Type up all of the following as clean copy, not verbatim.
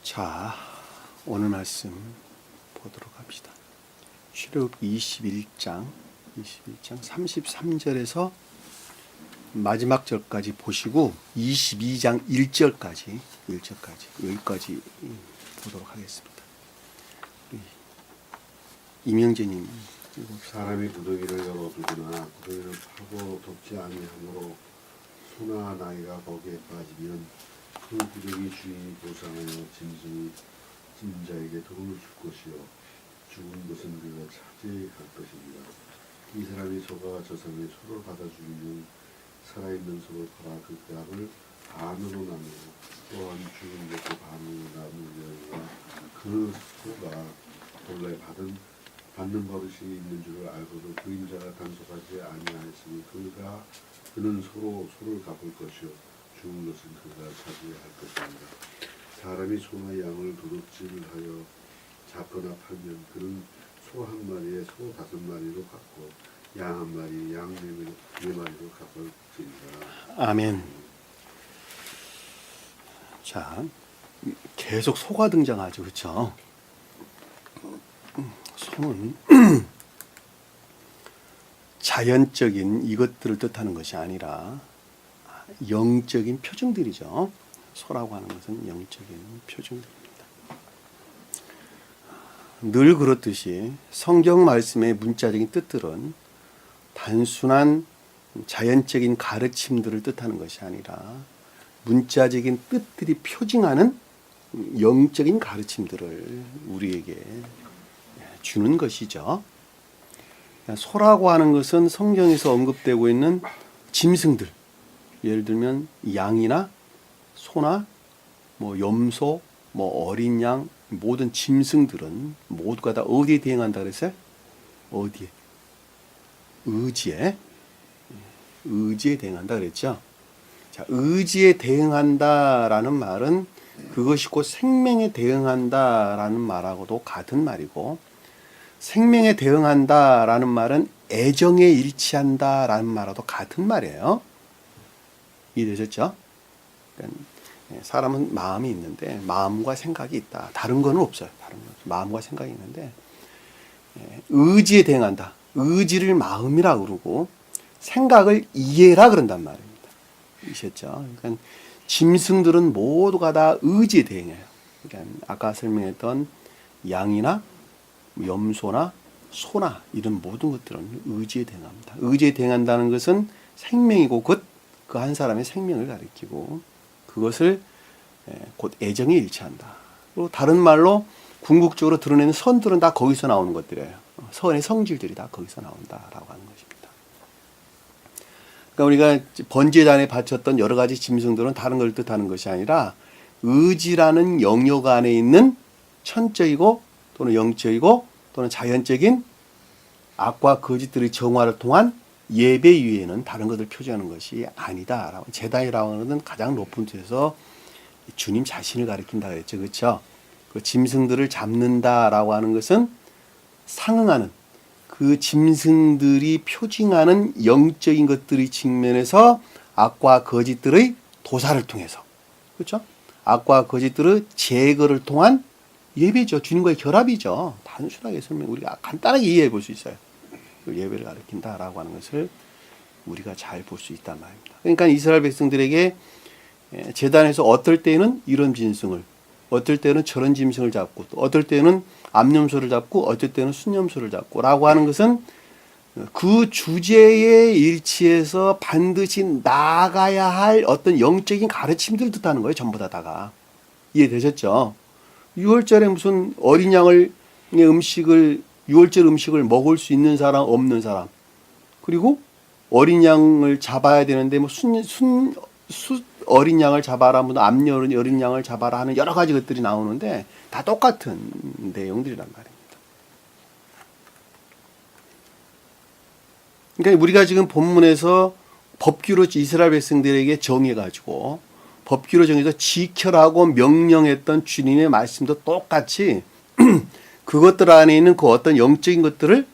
자, 오늘 말씀 보도록 합시다. 출애굽기 21장 33절에서 마지막 절까지 보시고 22장 1절까지 여기까지 보도록 하겠습니다. 이명재님. 사람이 구더기를 열어두거나 구더기를 파고 덮지 아니하므로 소나 나귀가 거기에 빠지면 그 구더기 주인이 보상하여 짐승이 진 자에게 돈을 줄 것이요 죽은 것은 그가 차지할 것입니다. 이 사람이 소가 저 사람의 소를 받아 죽이면 살아있는 소를 팔아 그 값을 반으로 나누고 또한 죽은 것도 반으로 나누려니와 그 소가 본래 받는 버릇이 있는 줄을 알고도 그림자가 단속하지 아니하였으니 그는 소를 갚을 것이요 죽은 것은 그가 차지할 것입니다. 사람이 소나 양을 도둑질하여 잡거나 팔면 그는 소 한 마리에 소 5마리로 갚고 양 한 마리 양 4마리로 갚을지니라. 아멘. 자, 계속 소가 등장하죠, 그렇죠? 소는 자연적인 이것들을 뜻하는 것이 아니라 영적인 표징들이죠. 소라고 하는 것은 영적인 표징들입니다. 늘 그렇듯이 성경 말씀의 문자적인 뜻들은 단순한 자연적인 가르침들을 뜻하는 것이 아니라 문자적인 뜻들이 표징하는 영적인 가르침들을 우리에게 주는 것이죠. 소라고 하는 것은 성경에서 언급되고 있는 짐승들, 예를 들면 양이나 소나 염소, 어린 양, 모든 짐승들은 모두가 다 어디에 대응한다 그랬어요? 어디에? 의지에 대응한다 그랬죠. 자, 의지에 대응한다라는 말은 그것이 곧 생명에 대응한다라는 말하고도 같은 말이고, 생명에 대응한다라는 말은 애정에 일치한다라는 말하고도 같은 말이에요. 이해되셨죠? 그러니까 사람은 마음이 있는데 마음과 생각이 있다. 다른 건 없어요. 마음과 생각이 있는데 의지에 대응한다. 의지를 마음이라 그러고 생각을 이해라 그런단 말입니다. 이해하셨죠? 그러니까 짐승들은 모두가 다 의지에 대응해요. 그러니까 아까 설명했던 양이나 염소나 소나 이런 모든 것들은 의지에 대응합니다. 의지에 대응한다는 것은 생명이고 곧 그 한 사람의 생명을 가리키고 그것을 곧 애정에 일치한다. 그리고 다른 말로 궁극적으로 드러내는 선들은 다 거기서 나오는 것들이에요. 선의 성질들이 다 거기서 나온다라고 하는 것입니다. 그러니까 우리가 번제단에 바쳤던 여러 가지 짐승들은 다른 걸 뜻하는 것이 아니라 의지라는 영역 안에 있는 천적이고 또는 영적이고 또는 자연적인 악과 거짓들의 정화를 통한 예배 위에는 다른 것을 표시하는 것이 아니다. 제단이라고 하는 것은 가장 높은 데서 주님 자신을 가리킨다 그랬죠. 그렇죠? 그 짐승들을 잡는다라고 하는 것은 상응하는 그 짐승들이 표징하는 영적인 것들의 측면에서 악과 거짓들의 도사를 통해서, 그렇죠? 악과 거짓들의 제거를 통한 예배죠. 주님과의 결합이죠. 단순하게 우리가 간단하게 이해해 볼 수 있어요. 예배를 가리킨다라고 하는 것을 우리가 잘 볼 수 있단 말입니다. 그러니까 이스라엘 백성들에게 제단에서 어떨 때는 이런 짐승을, 어떨 때는 저런 짐승을 잡고, 또 어떨 때는 암염소를 잡고, 어떨 때는 순염소를 잡고 라고 하는 것은 그 주제에 일치해서 반드시 나아가야 할 어떤 영적인 가르침들을 뜻하는 거예요. 전부 다가. 이해되셨죠? 6월절에 무슨 어린 양을 음식을 6월절 음식을 먹을 수 있는 사람, 없는 사람. 그리고 어린 양을 잡아야 되는데, 어린 양을 잡아라, 암녀 어린 양을 잡아라 하는 여러 가지 것들이 나오는데, 다 똑같은 내용들이란 말입니다. 그러니까 우리가 지금 본문에서 법규로 이스라엘 백성들에게 정해가지고, 법규로 정해서 지켜라고 명령했던 주님의 말씀도 똑같이 그것들 안에 있는 그 어떤 영적인 것들을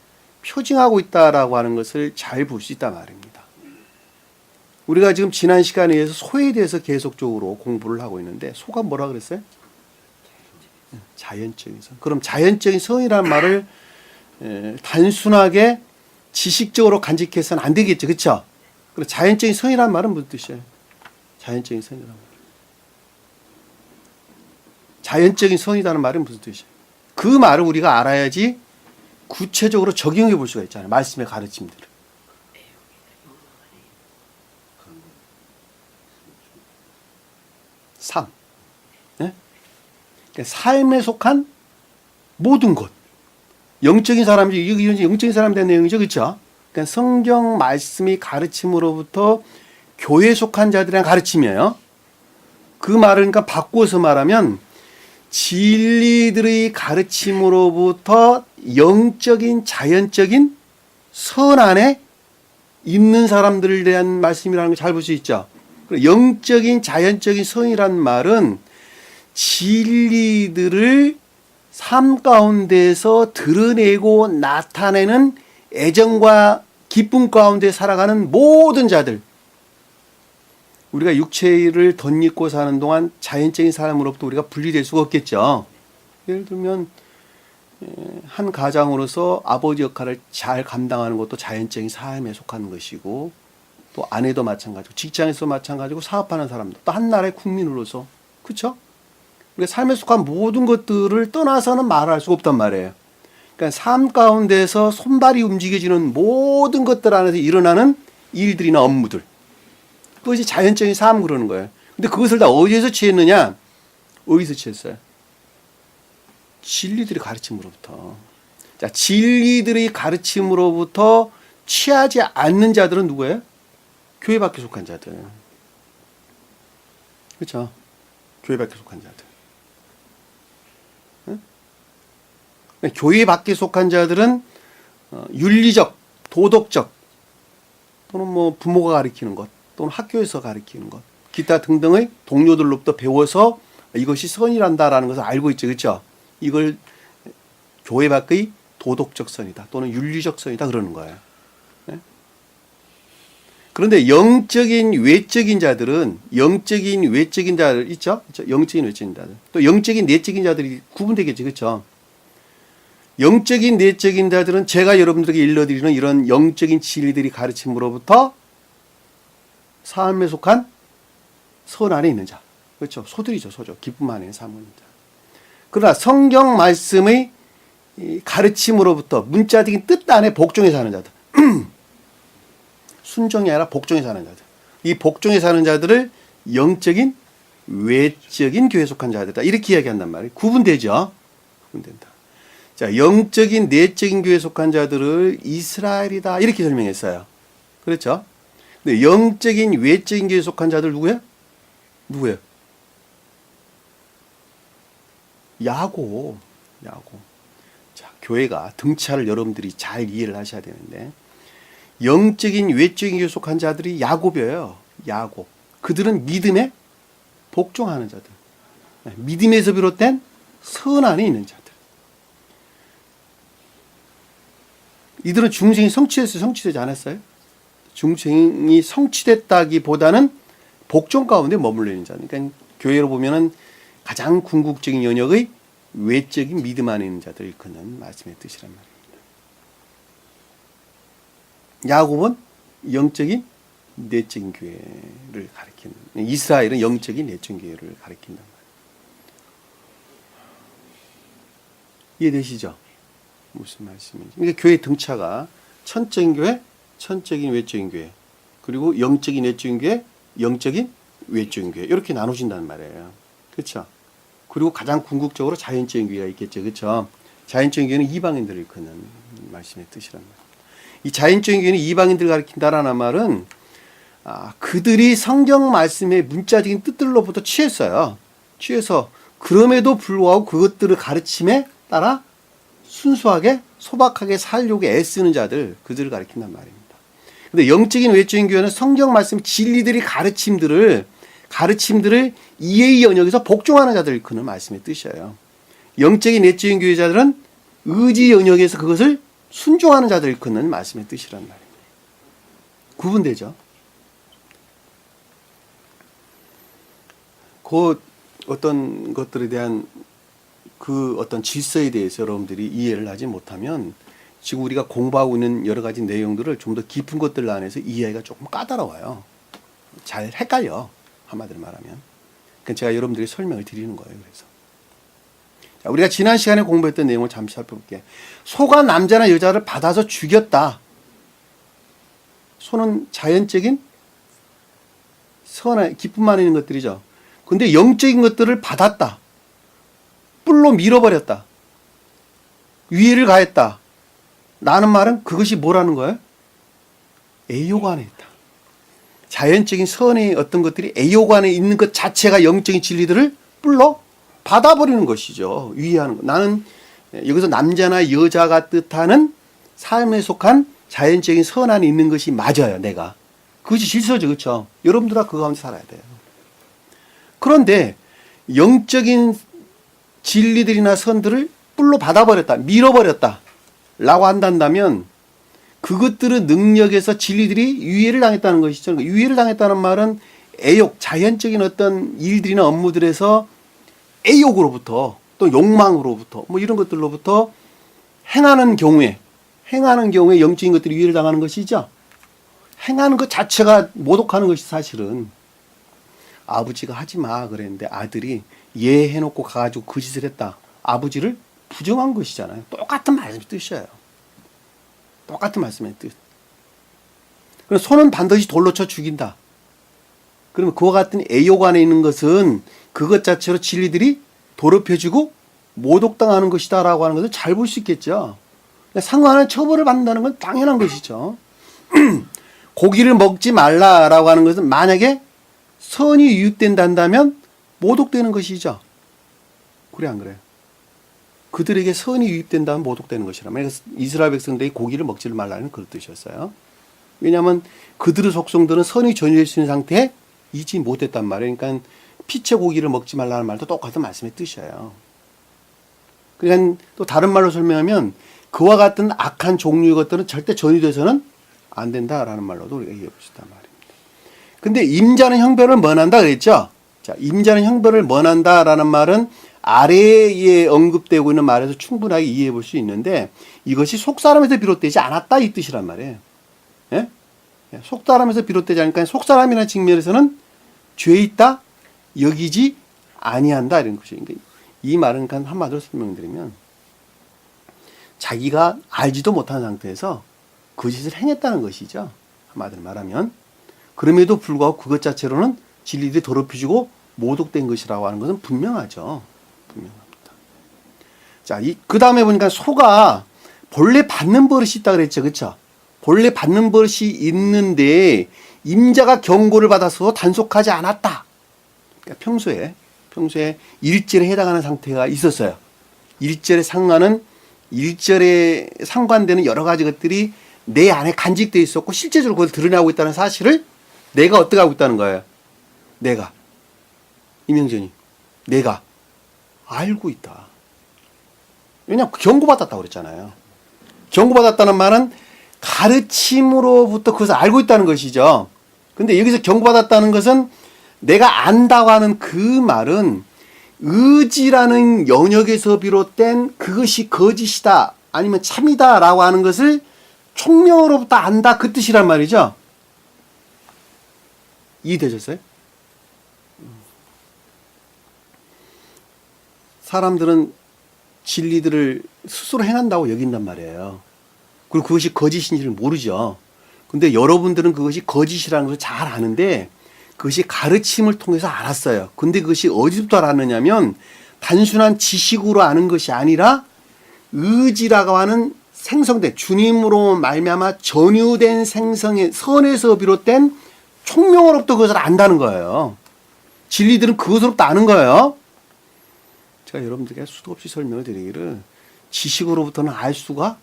표징하고 있다라고 하는 것을 잘 볼 수 있단 말입니다. 우리가 지금 지난 시간에 의해서 소에 대해서 계속적으로 공부를 하고 있는데 소가 뭐라 그랬어요? 자연적인 성. 그럼 자연적인 성이라는 말을 단순하게 지식적으로 간직해서는 안 되겠죠. 그렇죠? 그럼 자연적인 성이라는 말은 무슨 뜻이에요? 자연적인 성이라는 말. 자연적인 성이라는 말은 무슨 뜻이에요? 그 말을 우리가 알아야지 구체적으로 적용해 볼 수가 있잖아요. 말씀의 가르침들을. 3. 네? 그러니까 삶에 속한 모든 것. 영적인 사람이, 이건 영적인 사람에 대한 내용이죠. 그렇죠? 그러니까 성경 말씀이 가르침으로부터 교회에 속한 자들에 대한 가르침이에요. 그 말을 그러니까 바꿔서 말하면 진리들의 가르침으로부터 영적인 자연적인 선 안에 있는 사람들에 대한 말씀이라는 걸 잘 볼 수 있죠. 영적인 자연적인 선이란 말은 진리들을 삶 가운데서 드러내고 나타내는 애정과 기쁨 가운데 살아가는 모든 자들. 우리가 육체를 덧입고 사는 동안 자연적인 사람으로부터 우리가 분리될 수가 없겠죠. 예를 들면 한 가장으로서 아버지 역할을 잘 감당하는 것도 자연적인 삶에 속하는 것이고, 또 아내도 마찬가지고, 직장에서 마찬가지고, 사업하는 사람도 또 한 나라의 국민으로서, 그렇죠? 우리가 삶에 속한 모든 것들을 떠나서는 말할 수가 없단 말이에요. 그러니까 삶 가운데서 손발이 움직여지는 모든 것들 안에서 일어나는 일들이나 업무들, 그것이 자연적인 삶 그러는 거예요. 근데 그것을 다 어디에서 취했느냐? 어디서 취했어요? 진리들의 가르침으로부터. 자, 진리들의 가르침으로부터 취하지 않는 자들은 누구예요? 교회 밖에 속한 자들. 그렇죠? 교회 밖에 속한 자들. 응? 교회 밖에 속한 자들은 윤리적, 도덕적, 또는 뭐 부모가 가르치는 것, 또는 학교에서 가르치는 것, 기타 등등의 동료들로부터 배워서 이것이 선이란다라는 것을 알고 있죠. 그렇죠? 이걸 교회 밖의 도덕적 선이다, 또는 윤리적 선이다 그러는 거예요. 네? 그런데 영적인 외적인 자들은, 영적인 외적인 자들 있죠? 그렇죠? 영적인 외적인 자들, 또 영적인 내적인 자들이 구분되겠죠. 그렇죠? 영적인 내적인 자들은 제가 여러분들에게 일러드리는 이런 영적인 진리들이 가르침으로부터 삶에 속한 선 안에 있는 자. 그렇죠? 소들이죠. 소죠. 기쁨 안에 있는 삶을 있는 자. 그러나 성경 말씀의 가르침으로부터 문자적인 뜻 안에 복종해 사는 자들. 순종이 아니라 복종해 사는 자들. 이 복종해 사는 자들을 영적인 외적인 교회에 속한 자들이다. 이렇게 이야기한단 말이에요. 구분되죠? 구분된다. 자, 영적인 내적인 교회에 속한 자들을 이스라엘이다. 이렇게 설명했어요. 그렇죠? 근데 영적인 외적인 교회에 속한 자들 누구예요? 누구예요? 야곱. 자, 교회가 등차를 여러분들이 잘 이해를 하셔야 되는데, 영적인 외적인 교회에 속한 자들이 야곱이에요. 야곱. 그들은 믿음에 복종하는 자들. 믿음에서 비롯된 선 안에 있는 자들. 이들은 중생이 성취됐어요? 성취되지 않았어요? 중생이 성취됐다기보다는 복종 가운데 머물러 있는 자들. 그러니까 교회로 보면은 가장 궁극적인 영역의 외적인 믿음 안에 있는 자들을 일컫는 말씀의 뜻이란 말입니다. 야곱은 영적인 내적인 교회를 가리키는, 이스라엘은 영적인 내적인 교회를 가리킨단 말이에요. 이해되시죠? 무슨 말씀인지. 그러니까 교회 등차가 천적인 교회, 천적인 외적인 교회, 그리고 영적인 내적인 교회, 영적인 외적인 교회, 이렇게 나누신다는 말이에요. 그렇죠? 그리고 가장 궁극적으로 자연적인 교회가 있겠죠. 그렇죠? 자연적인 교회는 이방인들을 일컫는 말씀의 뜻이란 말이에요. 이 자연적인 교회는 이방인들을 가리킨다라는 말은 그들이 성경 말씀의 문자적인 뜻들로부터 취했어요. 취해서 그럼에도 불구하고 그것들을 가르침에 따라 순수하게 소박하게 살려고 애쓰는 자들, 그들을 가리킨단 말입니다. 근데 영적인 외적인 교회는 성경 말씀 진리들이 가르침들을 이해의 영역에서 복종하는 자들을 일컫는 말씀의 뜻이에요. 영적인 내적인 교회자들은 의지 영역에서 그것을 순종하는 자들을 일컫는 말씀의 뜻이란 말입니다. 구분되죠? 곧 어떤 것들에 대한 그 어떤 질서에 대해서 여러분들이 이해를 하지 못하면 지금 우리가 공부하고 있는 여러 가지 내용들을 좀 더 깊은 것들 안에서 이해하기가 조금 까다로워요. 잘 헷갈려. 한마디로 말하면. 그러니까 제가 여러분들이 설명을 드리는 거예요. 그래서. 자, 우리가 지난 시간에 공부했던 내용을 잠시 살펴볼게요. 소가 남자나 여자를 받아서 죽였다. 소는 자연적인 선한 기쁨만 있는 것들이죠. 근데 영적인 것들을 받았다. 뿔로 밀어버렸다. 위해를 가했다. 라는 말은 그것이 뭐라는 거예요? 애욕 안에 있다. 자연적인 선의 어떤 것들이 애욕 안에 있는 것 자체가 영적인 진리들을 뿔로 받아버리는 것이죠. 위해하는 것. 나는 여기서 남자나 여자가 뜻하는 삶에 속한 자연적인 선 안에 있는 것이 맞아요. 내가. 그것이 질서죠. 그렇죠? 여러분들 다 그 가운데 살아야 돼요. 그런데 영적인 진리들이나 선들을 뿔로 받아버렸다. 밀어버렸다. 라고 한다면 그것들의 능력에서 진리들이 유해를 당했다는 것이죠. 유해를 당했다는 말은 애욕, 자연적인 어떤 일들이나 업무들에서 애욕으로부터 또 욕망으로부터 뭐 이런 것들로부터 행하는 경우에 영적인 것들이 유해를 당하는 것이죠. 행하는 것 자체가 모독하는 것이 사실은 아버지가 하지 마 그랬는데 아들이 예 해놓고 가가지고 그 짓을 했다. 아버지를 부정한 것이잖아요. 똑같은 말씀의 뜻이에요. 똑같은 말씀의 뜻. 그럼 손은 반드시 돌로 쳐 죽인다. 그러면 그와 같은 애욕 안에 있는 것은 그것 자체로 진리들이 더럽혀지고 모독당하는 것이다 라고 하는 것을 잘 볼 수 있겠죠. 상관한 처벌을 받는다는 건 당연한 것이죠. 고기를 먹지 말라라고 하는 것은 만약에 선이 유입된다면 모독되는 것이죠. 그래 안 그래요? 그들에게 선이 유입된다면 모독되는 것이라면 이스라엘 백성들이 고기를 먹지를 말라는 그런 뜻이었어요. 왜냐하면 그들의 속성들은 선이 전유될 수 있는 상태에 있지 못했단 말이에요. 그러니까 피채 고기를 먹지 말라는 말도 똑같은 말씀의 뜻이에요. 그러니까 또 다른 말로 설명하면 그와 같은 악한 종류의 것들은 절대 전유돼서는 안 된다라는 말로도 우리가 이해해 볼 수 있단 말입니다. 근데 임자는 형벌을 면한다 그랬죠? 자, 임자는 형벌을 면한다라는 말은 아래에 언급되고 있는 말에서 충분하게 이해해 볼 수 있는데 이것이 속사람에서 비롯되지 않았다 이 뜻이란 말이에요. 예? 속사람에서 비롯되지 않으니까 속사람이라는 측면에서는 죄 있다 여기지 아니한다 이런 것이죠. 그러니까 이 말은 그러니까 한마디로 설명드리면 자기가 알지도 못한 상태에서 그 짓을 행했다는 것이죠. 한마디로 말하면 그럼에도 불구하고 그것 자체로는 진리들이 더럽혀지고 모독된 것이라고 하는 것은 분명하죠. 분명합니다. 자, 그 다음에 보니까 소가 본래 받는 버릇이 있다 그랬죠. 그렇죠? 본래 받는 버릇이 있는데 임자가 경고를 받아서 단속하지 않았다. 그러니까 평소에 일절에 해당하는 상태가 있었어요. 일절에 상관되는 여러 가지 것들이 내 안에 간직되어 있었고 실제적으로 그걸 드러나고 있다는 사실을 내가 어떻게 하고 있다는 거예요? 내가 이명전이 내가 알고 있다. 왜냐하면 경고받았다고 그랬잖아요. 경고받았다는 말은 가르침으로부터 그것을 알고 있다는 것이죠. 근데 여기서 경고받았다는 것은 내가 안다고 하는 그 말은 의지라는 영역에서 비롯된 그것이 거짓이다 아니면 참이다 라고 하는 것을 총명으로부터 안다 그 뜻이란 말이죠. 이해되셨어요? 사람들은 진리들을 스스로 행한다고 여긴단 말이에요. 그리고 그것이 거짓인지를 모르죠. 근데 여러분들은 그것이 거짓이라는 것을 잘 아는데 그것이 가르침을 통해서 알았어요. 근데 그것이 어디부터 알았느냐면 단순한 지식으로 아는 것이 아니라 의지라고 하는 생성된 주님으로 말미암아 전유된 생성의 선에서 비롯된 총명으로부터 그것을 안다는 거예요. 진리들은 그것으로부터 아는 거예요. 제가 여러분들에게 수도 없이 설명을 드리기를 지식으로부터는 알 수가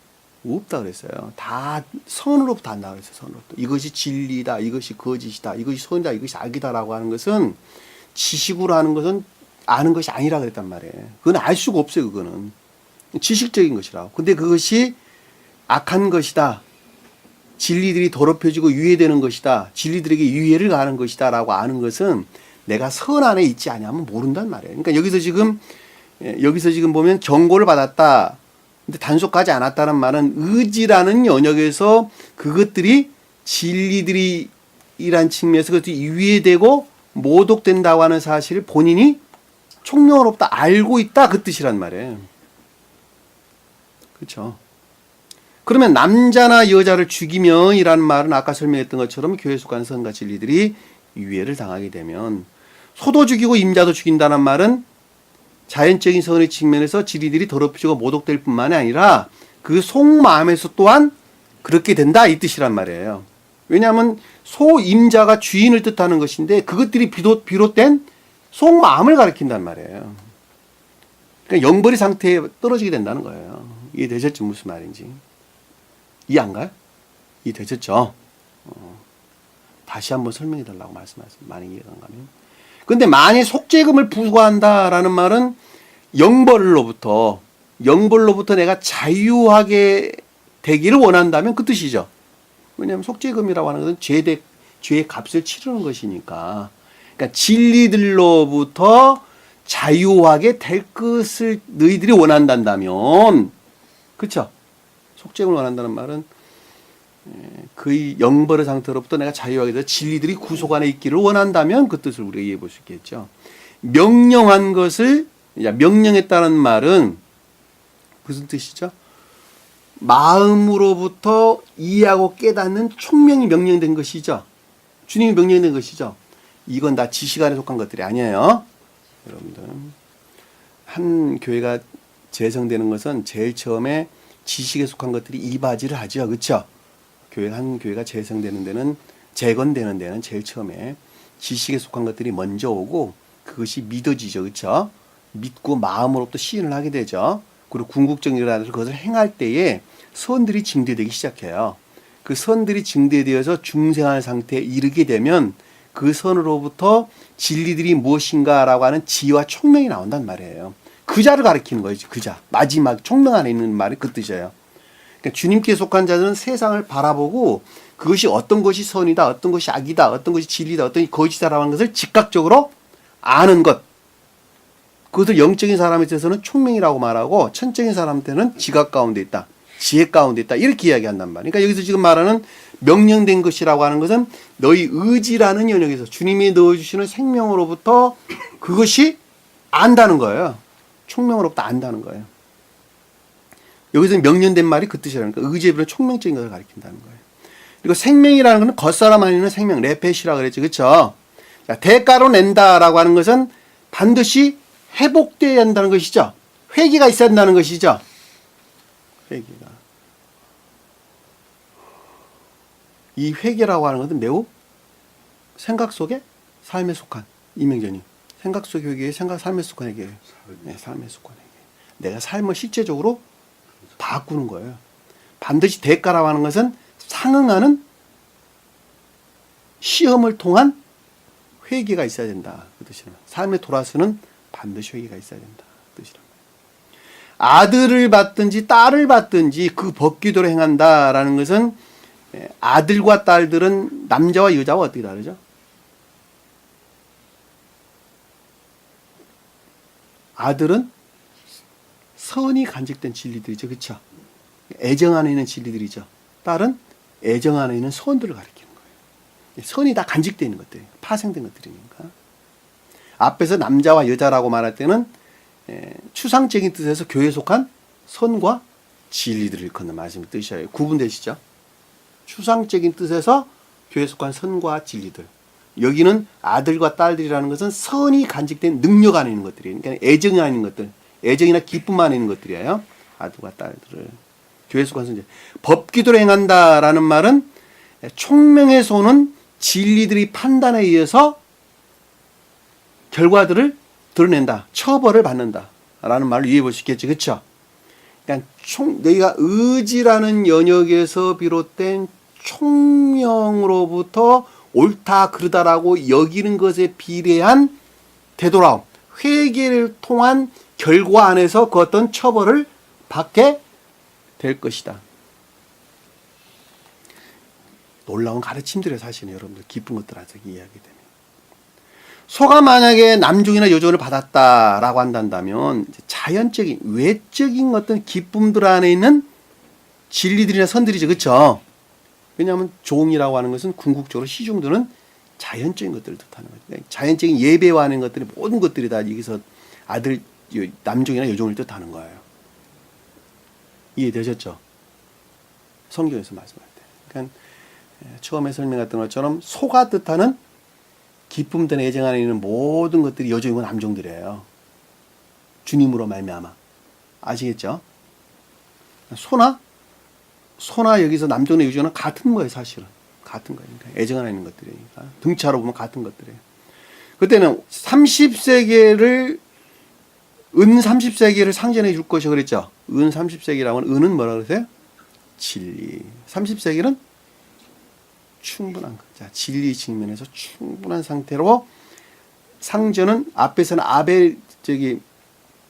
없다 그랬어요. 다 선으로부터 안다 그랬어요. 선으로부터. 이것이 진리다. 이것이 거짓이다. 이것이 선이다. 이것이 악이다라고 하는 것은 지식으로 하는 것은 아는 것이 아니라 그랬단 말이에요. 그건 알 수가 없어요. 그거는. 지식적인 것이라고. 근데 그것이 악한 것이다. 진리들이 더럽혀지고 유해되는 것이다. 진리들에게 유해를 가하는 것이다. 라고 아는 것은 내가 선 안에 있지 않으면 모른단 말이에요. 그러니까 여기서 지금 여기서 지금 보면 경고를 받았다. 근데 단속하지 않았다는 말은 의지라는 영역에서 그것들이 진리들이 이란 측면에서 그것들이 유예되고 모독된다고 하는 사실을 본인이 총명으로부터 알고 있다 그 뜻이란 말이에요. 그렇죠? 그러면 남자나 여자를 죽이면 이라는 말은 아까 설명했던 것처럼 교회에 속한 선과 진리들이 유예를 당하게 되면 소도 죽이고 임자도 죽인다는 말은 자연적인 선의 측면에서 진리들이 더럽혀지고 모독될 뿐만이 아니라 그 속마음에서 또한 그렇게 된다 이 뜻이란 말이에요. 왜냐하면 소임자가 주인을 뜻하는 것인데 그것들이 비롯된 속마음을 가리킨단 말이에요. 그러니까 영벌이 상태에 떨어지게 된다는 거예요. 이해되셨죠? 무슨 말인지. 이해 안 가요? 이해되셨죠? 다시 한번 설명해 달라고 말씀하세요. 만약 이해가 안 가면. 근데 만약 속죄금을 부과한다라는 말은 영벌로부터 내가 자유하게 되기를 원한다면 그 뜻이죠. 왜냐하면 속죄금이라고 하는 것은 죄의 값을 치르는 것이니까. 그러니까 진리들로부터 자유하게 될 것을 너희들이 원한다면, 그렇죠? 속죄금을 원한다는 말은 그의 영벌의 상태로부터 내가 자유하게 돼서 진리들이 구속 안에 있기를 원한다면 그 뜻을 우리가 이해해 볼 수 있겠죠. 명령한 것을 명령했다는 말은 무슨 뜻이죠? 마음으로부터 이해하고 깨닫는 총명이 명령된 것이죠. 주님이 명령된 것이죠. 이건 다 지식안에 속한 것들이 아니에요. 여러분들 한 교회가 재성되는 것은 제일 처음에 지식에 속한 것들이 이바지를 하죠. 그렇죠? 한 교회가 재성되는 데는 재건되는 데는 제일 처음에 지식에 속한 것들이 먼저 오고 그것이 믿어지죠. 그렇죠? 믿고 마음으로부터 시인을 하게 되죠. 그리고 궁극적인 일을 그것을 행할 때에 선들이 증대되기 시작해요. 그 선들이 증대되어서 중생한 상태에 이르게 되면 그 선으로부터 진리들이 무엇인가라고 하는 지혜와 총명이 나온단 말이에요. 그자를 가리키는 거예요. 그자. 마지막 총명 안에 있는 말이 그 뜻이에요. 그러니까 주님께 속한 자들은 세상을 바라보고 그것이 어떤 것이 선이다, 어떤 것이 악이다, 어떤 것이 진리다, 어떤 것이 거짓이다라는 것을 즉각적으로 아는 것. 그것을 영적인 사람에 있어서는 총명이라고 말하고 천적인 사람한테는 지각 가운데 있다. 지혜 가운데 있다. 이렇게 이야기한단 말이에요. 그러니까 여기서 지금 말하는 명령된 것이라고 하는 것은 너희 의지라는 영역에서 주님이 넣어주시는 생명으로부터 그것이 안다는 거예요. 총명으로부터 안다는 거예요. 여기서 명령된 말이 그 뜻이라니까 의지에 비롯 총명적인 것을 가리킨다는 거예요. 그리고 생명이라는 것은 겉사람 아니는 생명, 레펫이라고 그랬죠. 그렇죠? 자, 대가로 낸다라고 하는 것은 반드시 회복되어야 한다는 것이죠. 회개가 있어야 한다는 것이죠. 회개가. 이 회개라고 하는 것은 매우 생각 속에 삶에 속한 이명전이 생각 속의 회개에 삶에 속한 회개예요. 네, 삶에 속한 회개. 내가 삶을 실제적으로 바꾸는 거예요. 반드시 대가라고 하는 것은 상응하는 시험을 통한 회개가 있어야 된다. 그 뜻이란 말이에요. 삶에 돌아서는 반드시 회개가 있어야 된다. 그 뜻이란 말이에요. 아들을 받든지 딸을 받든지 그 법기도로 행한다라는 것은 아들과 딸들은 남자와 여자와 어떻게 다르죠? 아들은 선이 간직된 진리들이죠. 그렇죠? 애정 안에 있는 진리들이죠. 딸은 애정 안에 있는 선들을 가리키는 거예요. 선이 다 간직되어 있는 것들이에요. 파생된 것들이니까. 앞에서 남자와 여자라고 말할 때는 추상적인 뜻에서 교회에 속한 선과 진리들을 일컫는 말씀이 뜻이에요. 구분되시죠? 추상적인 뜻에서 교회에 속한 선과 진리들. 여기는 아들과 딸들이라는 것은 선이 간직된 능력 안에 있는 것들이에요. 그러니까 애정이 안에 있는 것들. 애정이나 기쁨 안에 있는 것들이에요. 아들과 딸들을. 교회에 속한 선제. 법기도를 행한다라는 말은 총명에서 오는 진리들이 판단에 의해서 결과들을 드러낸다. 처벌을 받는다. 라는 말로 이해해 볼 수 있겠죠. 그렇죠? 그러니까 너희가 의지라는 영역에서 비롯된 총명으로부터 옳다 그르다라고 여기는 것에 비례한 되돌아옴, 회개를 통한 결과 안에서 그 어떤 처벌을 받게 될 것이다. 놀라운 가르침들의 사실은 여러분들 기쁜 것들 아직 이해하게 되면 소가 만약에 남종이나 여종을 받았다라고 한다면 자연적인 외적인 어떤 기쁨들 안에 있는 진리들이나 선들이죠. 그렇죠? 왜냐하면 종이라고 하는 것은 궁극적으로 시중들은 자연적인 것들을 뜻하는 거죠. 그러니까 자연적인 예배와 하는 것들이 모든 것들이 다 여기서 아들 남종이나 여종을 뜻하는 거예요. 이해되셨죠? 성경에서 말씀할 때. 그러니까 처음에 설명했던 것처럼 소가 뜻하는 기쁨 때문에 애정 안에 있는 모든 것들이 여종이고 남종들이에요. 주님으로 말미암아. 아시겠죠? 소나 여기서 남종과 여종은 같은 거예요, 사실은. 같은 거니까. 애정 안에 있는 것들이니까. 등차로 보면 같은 것들이에요. 그때는 30세계를 은 30세계를 상전해 줄 것이 그랬죠. 은 30세계라고 하는 은은 뭐라 그러세요? 진리. 30세계는 충분한 것. 자, 진리 측면에서 충분한 상태로 상전은 앞에서는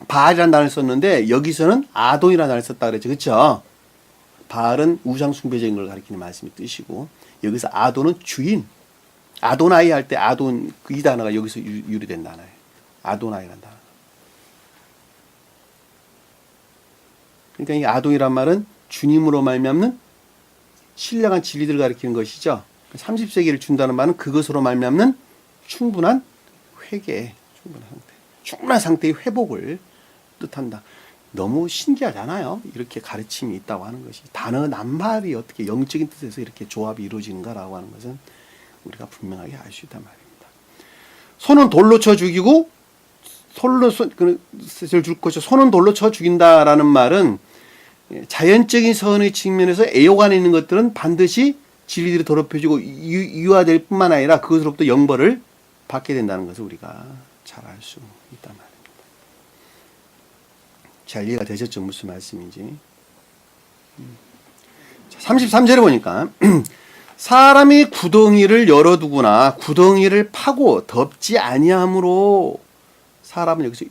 바알이라는 단어를 썼는데 여기서는 아돈이라는 단어를 썼다 그랬죠. 그렇죠? 바알은 우상 숭배적인 걸 가리키는 말씀이 뜻이고 여기서 아돈은 주인. 아도나이 할 때 아돈 이 단어가 여기서 유래된 단어예요. 아도나이라는 단어. 그러니까 이 아돈이란 말은 주님으로 말미암는 신령한 진리들을 가리키는 것이죠. 30세기를 준다는 말은 그것으로 말미암는 충분한 회개, 충분한 상태의 회복을 뜻한다. 너무 신기하잖아요. 이렇게 가르침이 있다고 하는 것이. 단어 낱말이 어떻게 영적인 뜻에서 이렇게 조합이 이루어지는가라고 하는 것은 우리가 분명하게 알 수 있단 말입니다. 손은 돌로 쳐 죽이고 손은 돌로 쳐 죽인다라는 말은 자연적인 선의 측면에서 애욕 안에 있는 것들은 반드시 진리들이 더럽혀지고 유화될 뿐만 아니라 그것으로부터 영벌을 받게 된다는 것을 우리가 잘 알 수 있단 말입니다. 잘 이해가 되셨죠? 무슨 말씀인지. 33절에 보니까 사람이 구덩이를 열어두거나 구덩이를 파고 덮지 아니함으로 사람은 여기서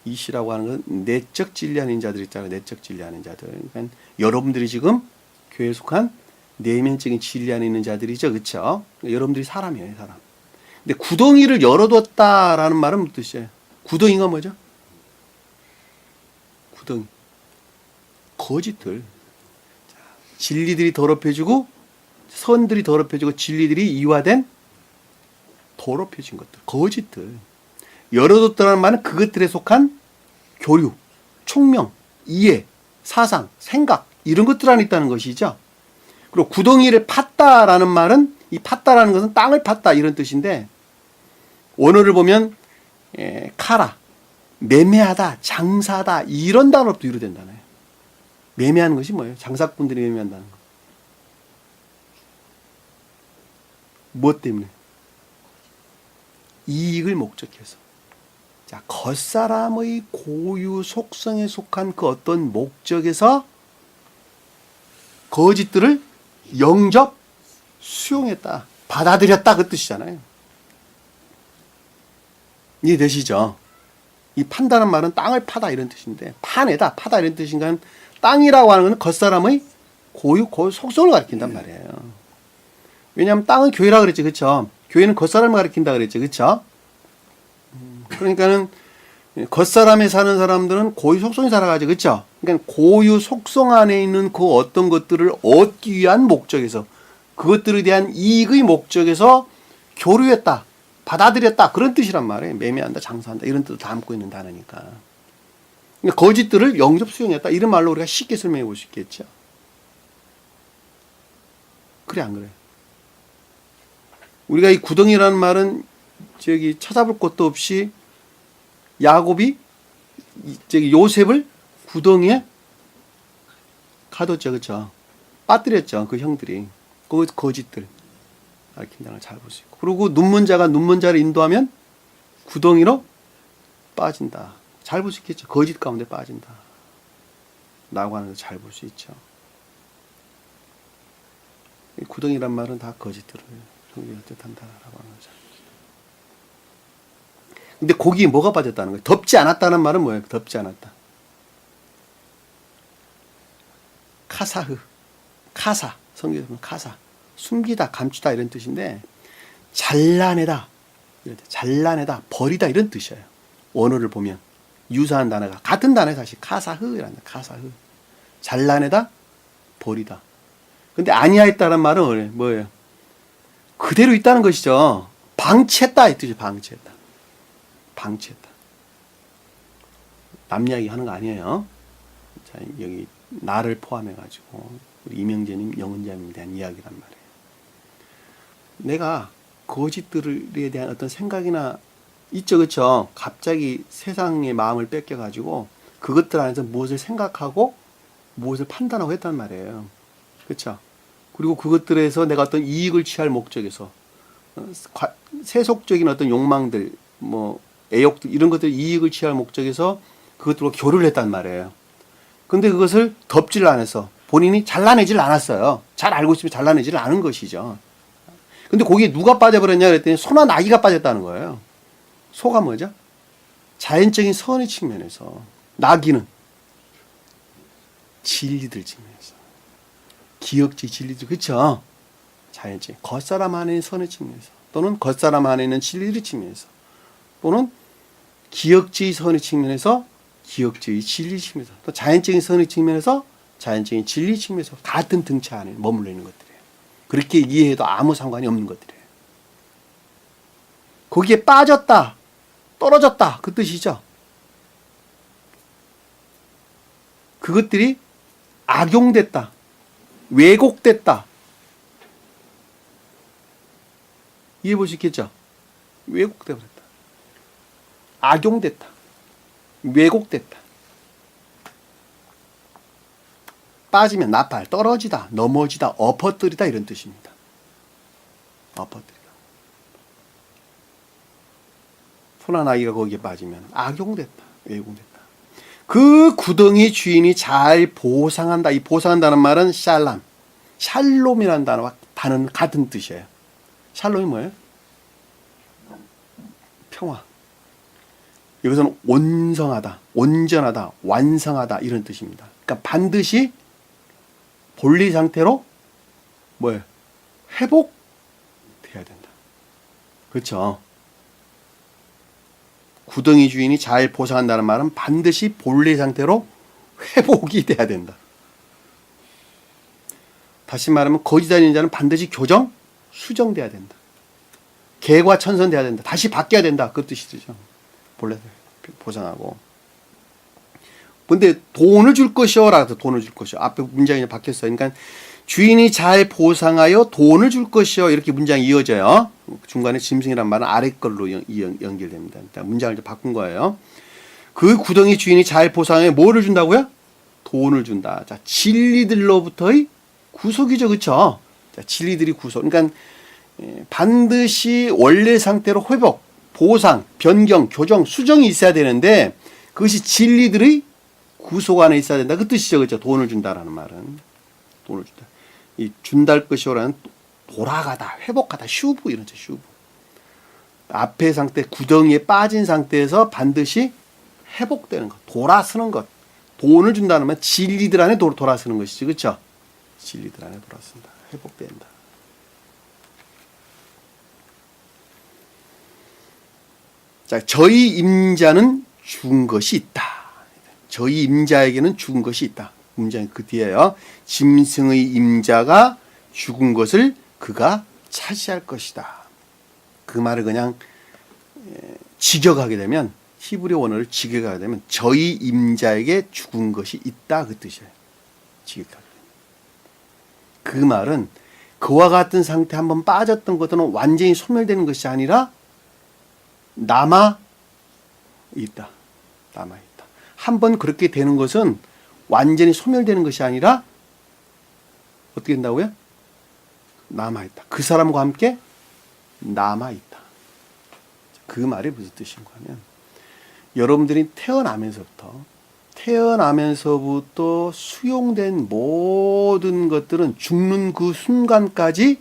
이시라고 하는 건 내적 진리하는 자들 있잖아요. 내적 진리하는 자들. 그러니까 여러분들이 지금 교회에 속한 내면적인 진리 안에 있는 자들이죠. 그렇죠? 그러니까 여러분들이 사람이에요. 사람. 근데 구덩이를 열어뒀다라는 말은 무슨 뜻이에요? 구덩이가 뭐죠? 구덩이. 거짓들. 진리들이 더럽혀지고 선들이 더럽혀지고 진리들이 이화된 더럽혀진 것들. 거짓들. 열어뒀다는 말은 그것들에 속한 교류, 총명, 이해, 사상, 생각 이런 것들 안에 있다는 것이죠. 그리고 구덩이를 팠다라는 말은 이 팠다라는 것은 땅을 팠다 이런 뜻인데 원어를 보면 카라, 매매하다, 장사하다 이런 단어로도 유래된다네요. 매매하는 것이 뭐예요? 장사꾼들이 매매한다는 거. 무엇 때문에? 이익을 목적해서. 자, 겉사람의 고유 속성에 속한 그 어떤 목적에서 거짓들을 영접, 수용했다. 받아들였다. 그 뜻이잖아요. 이해되시죠? 이 판다는 말은 땅을 파다 이런 뜻인데 파내다, 파다 이런 뜻인가 땅이라고 하는 건 겉사람의 고유 속성을 가리킨단 말이에요. 왜냐하면 땅은 교회라 그랬죠. 그렇죠? 교회는 겉사람을 가리킨다 그랬죠. 그렇죠? 그러니까는 겉사람에 사는 사람들은 고유 속성이 살아가죠. 그렇죠? 그러니까 고유 속성 안에 있는 그 어떤 것들을 얻기 위한 목적에서 그것들에 대한 이익의 목적에서 교류했다. 받아들였다. 그런 뜻이란 말이에요. 매매한다, 장사한다. 이런 뜻을 담고 있는 단어니까. 그러니까 거짓들을 영접 수용했다. 이런 말로 우리가 쉽게 설명해 볼 수 있겠죠. 그래, 안 그래? 우리가 이 구덩이라는 말은 찾아볼 것도 없이 야곱이 요셉을 구덩이에 가뒀죠. 그렇죠? 빠뜨렸죠. 그 형들이. 그 거짓들. 긴장을 잘 볼 수 있고. 그리고 눈먼 자가 눈먼 자를 인도하면 구덩이로 빠진다. 잘 볼 수 있겠죠. 거짓 가운데 빠진다. 라고 하는 걸 잘 볼 수 있죠. 이 구덩이란 말은 다 거짓들을 뜻한다라고 하는 거죠. 근데 거기에 뭐가 빠졌다는 거예요? 덮지 않았다는 말은 뭐예요? 덮지 않았다. 카사. 성경에서 보면 카사. 숨기다, 감추다 이런 뜻인데 잘라내다, 잘라내다, 버리다 이런 뜻이에요. 원어를 보면 유사한 단어가 같은 단어에 사실 카사흐라는 카사흐. 잘라내다, 버리다. 근데 아니하였다는 말은 뭐예요? 그대로 있다는 것이죠. 방치했다 이 뜻이에요. 방치했다. 방치했다. 남 이야기 하는 거 아니에요. 자, 여기 나를 포함해 가지고 우리 이명재님, 영은자님에 대한 이야기란 말이에요. 내가 거짓들에 대한 어떤 생각이나 있죠, 그렇죠? 갑자기 세상의 마음을 뺏겨 가지고 그것들 안에서 무엇을 생각하고 무엇을 판단하고 했단 말이에요. 그렇죠? 그리고 그것들에서 내가 어떤 이익을 취할 목적에서 세속적인 어떤 욕망들, 뭐 애욕들 이런 것들 이익을 취할 목적에서 그것들과 교류를 했단 말이에요. 근데 그것을 덮지를 않아서 본인이 잘라내지를 않았어요. 잘 알고 있으면 잘라내지를 않은 것이죠. 근데 거기에 누가 빠져버렸냐 그랬더니 소나 나귀가 빠졌다는 거예요. 소가 뭐죠? 자연적인 선의 측면에서, 나귀는 진리들 측면에서, 기억지 진리들, 그렇죠? 자연적인 겉사람 안에 있는 선의 측면에서, 또는 겉사람 안에 있는 진리들의 측면에서, 또는 기억지의 선의 측면에서 기억지의 진리 측면에서, 또 자연적인 선의 측면에서 자연적인 진리 측면에서 같은 등차 안에 머물러 있는 것들이에요. 그렇게 이해해도 아무 상관이 없는 것들이에요. 거기에 빠졌다, 떨어졌다 그 뜻이죠. 그것들이 악용됐다, 왜곡됐다. 이해해 볼 수 있겠죠? 왜곡돼 버렸다, 악용됐다, 왜곡됐다. 빠지면 나팔, 떨어지다, 넘어지다, 엎어뜨리다 이런 뜻입니다. 엎어뜨리다. 소나 나귀가 거기에 빠지면 악용됐다, 왜곡됐다. 그 구덩이 주인이 잘 보상한다. 이 보상한다는 말은 샬람, 샬롬이라는 단어와 단어는 같은 뜻이에요. 샬롬이 뭐예요? 평화. 여기서는 온성하다, 온전하다, 완성하다 이런 뜻입니다. 그러니까 반드시 본래 상태로 뭐예요? 회복돼야 된다. 그렇죠? 구덩이 주인이 잘 보상한다는 말은 반드시 본래 상태로 회복이 돼야 된다. 다시 말하면 거짓 아닌 자는 반드시 교정, 수정돼야 된다. 개과천선돼야 된다. 다시 바뀌어야 된다. 그 뜻이죠. 본래 보상하고. 근데 돈을 줄 것이요 라고 돈을 줄 것이요. 앞에 문장이 바뀌었어요. 그러니까 주인이 잘 보상하여 돈을 줄 것이요 이렇게 문장이 이어져요. 중간에 짐승이란 말은 아래 걸로 연결됩니다. 일단 문장을 좀 바꾼 거예요. 그 구덩이 주인이 잘 보상하여 뭐를 준다고요? 돈을 준다. 자, 진리들로부터의 구속이죠. 그렇죠? 자, 진리들이 구속. 그러니까 반드시 원래 상태로 회복, 보상, 변경, 교정, 수정이 있어야 되는데 그것이 진리들의 구속 안에 있어야 된다. 그 뜻이죠. 그렇죠? 돈을 준다라는 말은. 돈을 준다. 이 준다할 것이오라는 돌아가다, 회복하다, 슈브 이런 거 슈브. 앞의 상태, 구덩이에 빠진 상태에서 반드시 회복되는 것, 돌아서는 것. 돈을 준다는 말 진리들 안에 돌아서는 것이지. 그렇죠? 진리들 안에 돌아선다. 회복된다. 자, 저희 임자는 죽은 것이 있다. 저희 임자에게는 죽은 것이 있다. 문장이 그 뒤에요. 짐승의 임자가 죽은 것을 그가 차지할 것이다. 그 말을 그냥 직역하게 되면, 히브리 원어를 직역하게 되면 저희 임자에게 죽은 것이 있다 그 뜻이에요. 직역하게 되면. 그 말은 그와 같은 상태 한번 빠졌던 것들은 완전히 소멸되는 것이 아니라 남아 있다. 남아 있다. 한번 그렇게 되는 것은 완전히 소멸되는 것이 아니라 어떻게 된다고요? 남아있다. 그 사람과 함께 남아있다. 그 말이 무슨 뜻인가 하면 여러분들이 태어나면서부터 수용된 모든 것들은 죽는 그 순간까지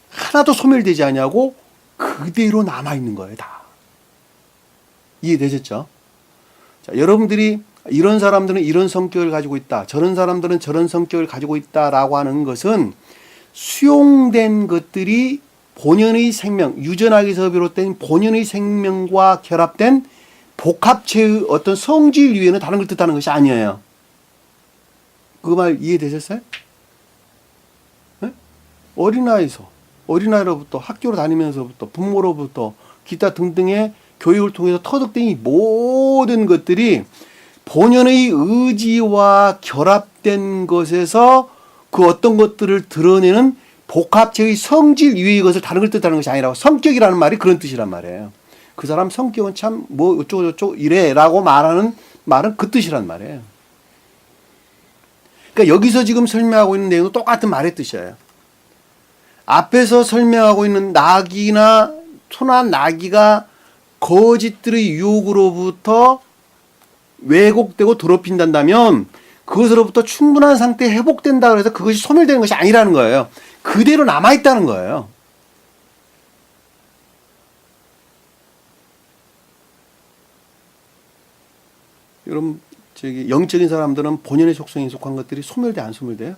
하나도 소멸되지 않냐고 그대로 남아있는 거예요. 다. 이해되셨죠? 자, 여러분들이 이런 사람들은 이런 성격을 가지고 있다. 저런 사람들은 저런 성격을 가지고 있다라고 하는 것은 수용된 것들이 본연의 생명, 유전학에서 비롯된 본연의 생명과 결합된 복합체의 어떤 성질 위에는 다른 걸 뜻하는 것이 아니에요. 그 말 이해되셨어요? 네? 어린아이로부터 학교로 다니면서부터 부모로부터 기타 등등의 교육을 통해서 터득된 이 모든 것들이 본연의 의지와 결합된 것에서 그 어떤 것들을 드러내는 복합체의 성질 위의 것을 다른 걸 뜻하는 것이 아니라고. 성격이라는 말이 그런 뜻이란 말이에요. 그 사람 성격은 참 뭐 어쩌고저쩌고 이래라고 말하는 말은 그 뜻이란 말이에요. 그러니까 여기서 지금 설명하고 있는 내용은 똑같은 말의 뜻이에요. 앞에서 설명하고 있는 나귀나 소나 나귀가 거짓들의 유혹으로부터 왜곡되고 더럽힌다면 그것으로부터 충분한 상태에 회복된다 그래서 그것이 소멸되는 것이 아니라는 거예요. 그대로 남아있다는 거예요. 여러분, 영적인 사람들은 본연의 속성에 속한 것들이 소멸돼 안 소멸돼요?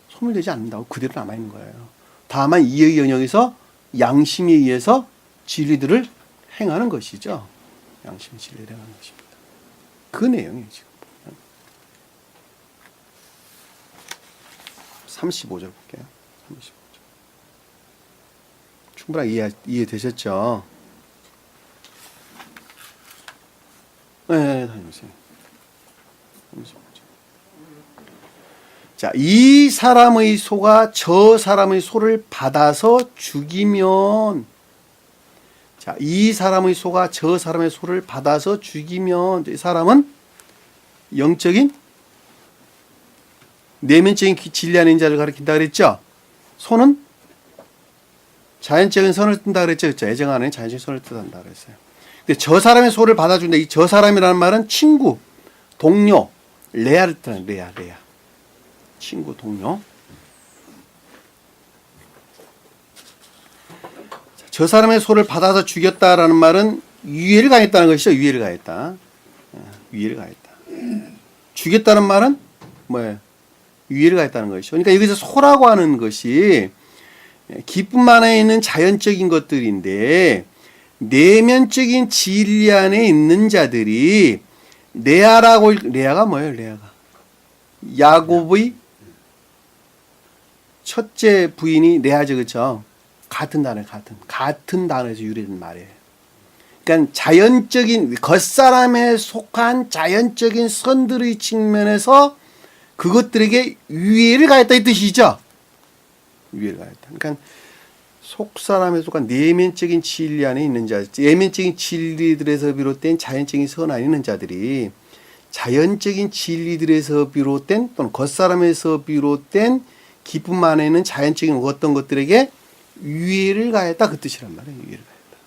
소멸되지 않는다고 그대로 남아있는 거예요. 다만 이의 영역에서 양심에 의해서 진리들을 행하는 것이죠. 양심의 진리를 행하는 것입니다. 그 내용이에요. 지금 보면 35절 볼게요. 35절. 충분하게 이해되셨죠? 네, 다녀오세요. 35절. 자, 이 사람의 소가 저 사람의 소를 받아서 죽이면, 자, 이 사람의 소가 저 사람의 소를 받아서 죽이면, 이 사람은 영적인 내면적인 진리 안에 있는 자를 가리킨다 그랬죠? 소는 자연적인 선을 뜬다 그랬죠? 그렇죠? 애정 안에 자연적인 선을 뜻한다 그랬어요. 근데 저 사람의 소를 받아준다. 이 저 사람이라는 말은 친구, 동료, 레아를 뜻하는 레아. 친구, 동료. 저 사람의 소를 받아서 죽였다라는 말은 유해를 가했다는 것이죠. 유해를 가했다. 유해를 가했다. 죽였다는 말은 뭐예요? 유해를 가했다는 것이죠. 그러니까 여기서 소라고 하는 것이 기쁨 안에 있는 자연적인 것들인데 내면적인 진리 안에 있는 자들이 레아가 뭐예요? 레아가 야곱의 첫째 부인이 레아죠, 그렇죠? 같은 단어에서 유래된 말이에요. 그러니까 자연적인 겉사람에 속한 자연적인 선들의 측면에서 그것들에게 유해를 가했다 이 뜻이죠. 유해를 가했다. 그러니까 속사람에 속한 내면적인 진리 안에 있는 자, 내면적인 진리들에서 비롯된 자연적인 선 안에 있는 자들이 자연적인 진리들에서 비롯된 또는 겉사람에서 비롯된 기쁨 안에 있는 자연적인 어떤 것들에게 유해를 가했다 그 뜻이란 말이에요. 유해를 가했다.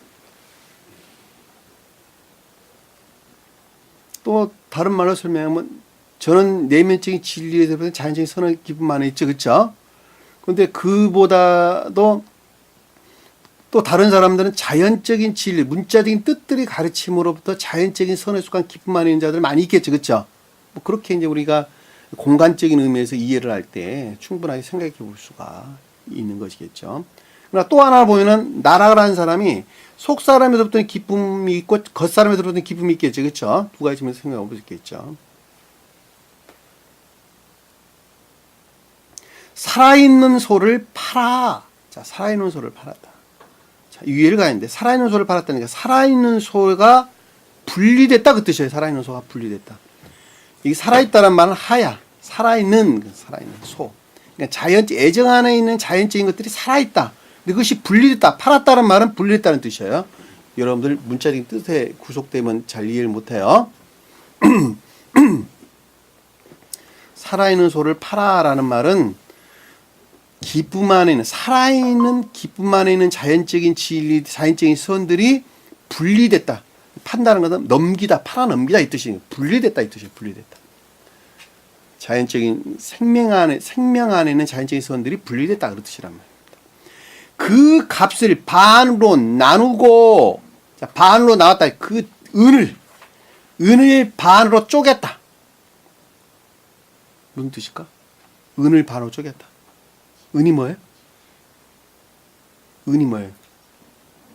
또 다른 말로 설명하면 저는 내면적인 진리에서 비롯된 자연적인 선한 기쁨 안에 있죠. 그렇죠? 그런데 그보다도 또 다른 사람들은 자연적인 진리, 문자적인 뜻들이 가르침으로부터 자연적인 선에 속한 기쁨 안에 있는 자들 많이 있겠죠. 그렇죠? 뭐 그렇게 이제 우리가 공간적인 의미에서 이해를 할 때 충분하게 생각해 볼 수가 있는 것이겠죠. 그러나 또 하나 보면은 나라라는 사람이 속 사람에서부터 기쁨이 있고 겉 사람에서부터 기쁨이 있겠죠. 그렇죠? 두 가지 면에서 생각해 볼 수 있겠죠. 살아있는 소를 팔아. 자, 살아있는 소를 팔았다. 자, 유해를 가했는데 살아있는 소를 팔았다니까 살아있는 소가 분리됐다 그 뜻이에요. 살아있는 소가 분리됐다. 이게 살아있다는 말은 하야. 살아있는 소. 그러니까 애정 안에 있는 자연적인 것들이 살아있다. 근데 그것이 분리됐다. 팔았다는 말은 분리됐다는 뜻이에요. 여러분들 문자적인 뜻에 구속되면 잘 이해를 못해요. 살아있는 소를 팔아라는 말은 기쁨 안에 있는 살아있는 기쁨 안에 있는 자연적인 진리, 자연적인 선들이 분리됐다. 판다는 것은 넘기다, 팔아 넘기다 이 뜻이에요. 분리됐다 이 뜻이에요. 분리됐다. 자연적인 생명 안에 있는 자연적인 선들이 분리됐다 그런 뜻이란 말입니다. 그 값을 반으로 나누고, 자, 반으로 나왔다. 그 은을 반으로 쪼갰다. 무슨 뜻일까? 은을 반으로 쪼갰다. 은이 뭐예요? 은이 뭐예요?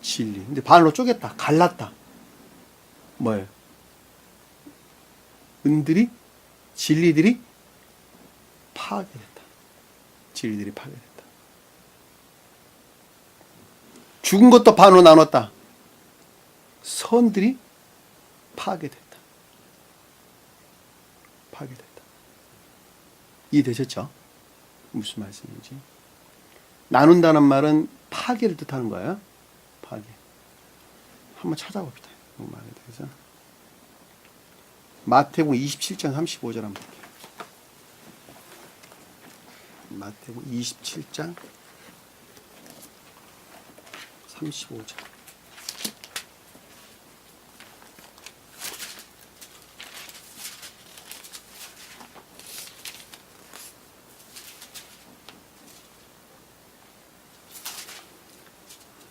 진리. 근데 반으로 쪼갰다. 갈랐다. 뭐예요? 은들이, 진리들이 파괴됐다. 진리들이 파괴됐다. 죽은 것도 반으로 나눴다. 선들이 파괴됐다. 파괴됐다. 이해되셨죠? 무슨 말씀인지. 나눈다는 말은 파괴를 뜻하는 거예요. 파괴. 한번 찾아봅시다. 이 말에 대해서. 마태복음 27장 35절 한번 볼게요. 마태복음 27장 35절.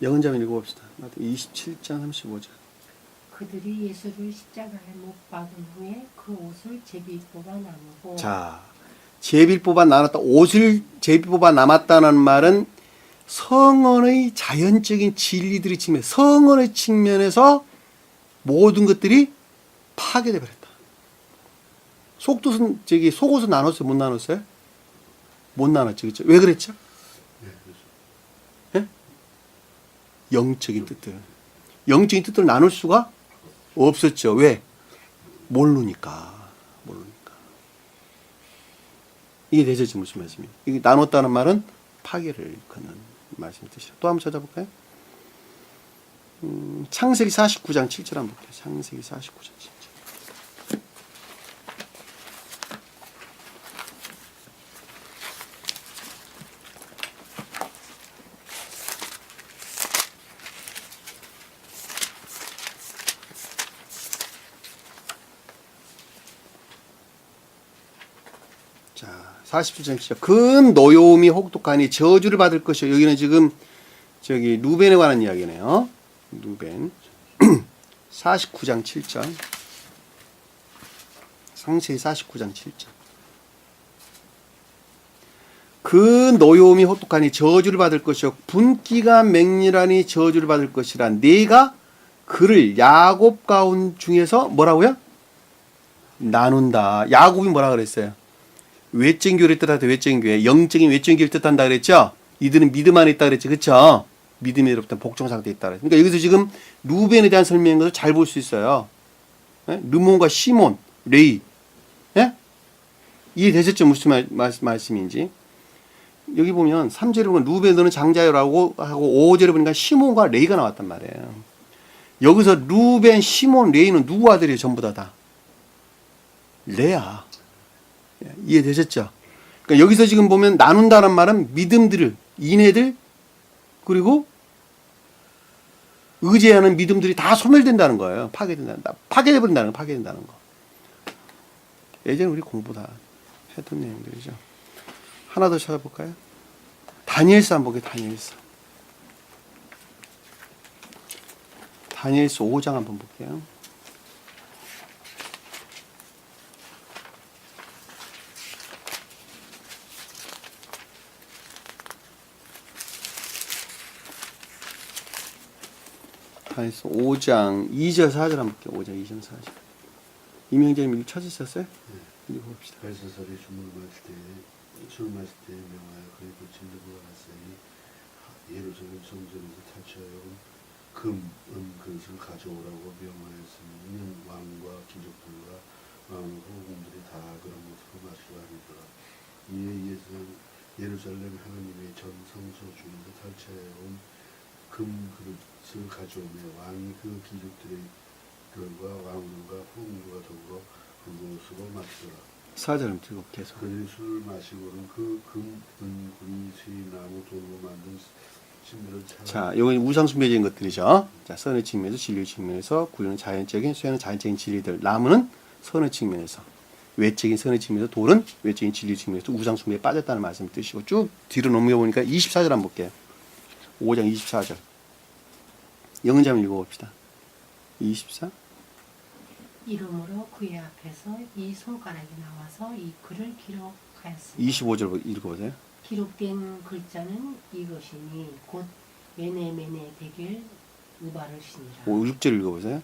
영은자면 읽어봅시다. 마태복음 27장 35절. 그들이 예수를 십자가에 못 박은 후에 그 옷을 제비 뽑아 나누고 자, 제비를 뽑아 나눴다. 옷을 제비 뽑아 남았다는 말은 성언의 자연적인 진리들이 측면, 성언의 측면에서 모든 것들이 파괴돼 버렸다. 속옷은 속옷은 나눴어요, 못 나눴어요? 못 나눴죠, 그렇죠? 왜 그랬죠? 예? 영적인 뜻들을 나눌 수가 없었죠. 왜? 모르니까. 이게 되셨죠, 무슨 말씀이에요? 이게 나눴다는 말은 파괴를 일컫는 말씀 뜻이죠. 또 한번 찾아볼까요? 창세기 49장 7절 한번 볼게요. 창세기 49장 7절. 자, 47장 시작. 그 노여움이 혹독하니 저주를 받을 것이요. 여기는 지금 루벤에 관한 이야기네요. 루벤. 49장 7절. 창세기 49장 7절. 그 노여움이 혹독하니 저주를 받을 것이요. 분기가 맹렬하니 저주를 받을 것이라. 내가 그를 야곱 가운 중에서 뭐라고요? 나눈다. 야곱이 뭐라 그랬어요? 외적인 교회를 뜻하다. 외적인 교회, 영적인 외적인 교회를 뜻한다 그랬죠. 이들은 믿음 안에 있다 그랬죠, 그렇죠? 믿음으로부터 복종 상태에 있다 그랬죠. 그러니까 여기서 지금 루벤에 대한 설명인 것을 잘 볼 수 있어요. 예? 르몬과 시몬, 레이, 예? 이해되셨죠? 무슨 말씀인지. 여기 보면 3절에 보면 루벤 너는 장자요라고 하고 5절에 보니까 시몬과 레이가 나왔단 말이에요. 여기서 루벤, 시몬, 레이는 누구 아들이에요? 전부 다. 레아. 이해되셨죠? 그러니까 여기서 지금 보면 나눈다는 말은 믿음들을, 인애들, 그리고 의지하는 믿음들이 다 소멸된다는 거예요. 파괴돼버린다는 거, 파괴된다는 거. 예전에 우리 공부 다 했던 내용들이죠. 하나 더 찾아볼까요? 다니엘서 한번 볼게요, 다니엘서. 다니엘서 5장 한번 볼게요. 다니엘서 5장 2절 4절 한번 볼게요. 5장 2절 4절. 이명재님 이거 찾으셨어요? 읽어봅시다. 벨사살이 술 마실 때에 명하여 그의 부친 누구가 갔으니 예루살렘 성전에서 탈취하여온 금, 은 그릇을 가져오라고 명하였으니 이는 왕과 귀족들과 왕 후궁들이 다 그런 것으로 마시려 하니더라. 이에 예루살렘 하나님의 전 성소 중에서 탈취하여온 금 그릇을 가져오며 왕이 그 귀족들의 들과 왕과 후궁들과 더불어 그것으로 마시더라. 4절은 들고 계속. 그들이 술을 마시고는 그 금, 은, 구리, 수나무, 돌로 만든 신들을 자, 이건 우상숭배적인 것들이죠. 자, 선의 측면에서, 진리의 측면에서, 구리는 자연적인, 수에는 자연적인 진리들, 나무는 선의 측면에서, 외적인 선의 측면에서, 돌은 외적인 진리의 측면에서 우상숭배에 빠졌다는 말씀 뜻이고, 쭉 뒤로 넘겨보니까 24절 한번 볼게요. 5장 24절. 영은자면 읽어봅시다. 24. 이름으로 그의 앞에서 이 손가락이 나와서 이 글을 기록하였습니다. 25절 읽어보세요. 기록된 글자는 이것이니 곧 메네메네 되길 우바르시니라. 6절 읽어보세요.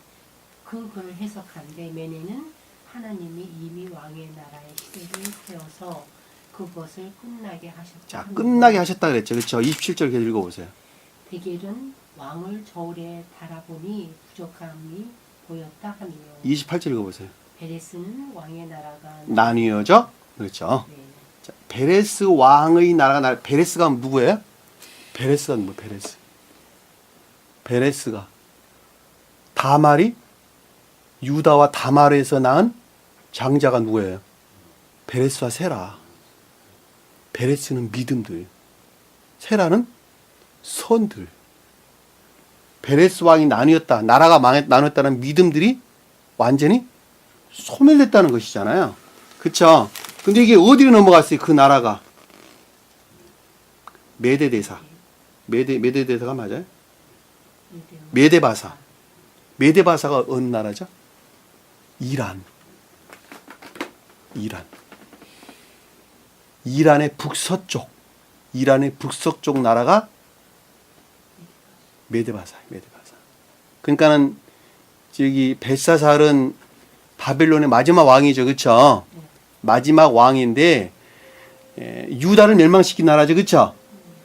그걸 해석한데 메네는 하나님이 이미 왕의 나라의 시대를 세워서 그것을 끝나게 하셨다. 자, 끝나게 하셨다 그랬죠. 그렇죠? 27절 계속 읽어보세요. 대길은 왕을 저울에 달아보니 부족함이 보였다 하며 28절 읽어보세요. 베레스는 왕의 나라가 나뉘어져? 그렇죠. 네. 자, 베레스 왕의 나라가 베레스가 누구예요? 베레스가 누구? 베레스. 베레스가 다말이 유다와 다말에서 낳은 장자가 누구예요? 베레스와 세라. 베레스는 믿음들, 세라는 선들. 베레스 왕이 나뉘었다. 나라가 나눴다는 믿음들이 완전히 소멸됐다는 것이잖아요. 그쵸? 근데 이게 어디로 넘어갔어요? 그 나라가. 메데대사. 메데대사가 맞아요? 메데바사. 메데바사가 어느 나라죠? 이란. 이란의 북서쪽. 이란의 북서쪽 나라가 메데바사예요. 메데바사. 그러니까는 저기 벨사살은 바벨론의 마지막 왕이죠. 그렇죠? 마지막 왕인데 유다를 멸망시킨 나라죠. 그렇죠?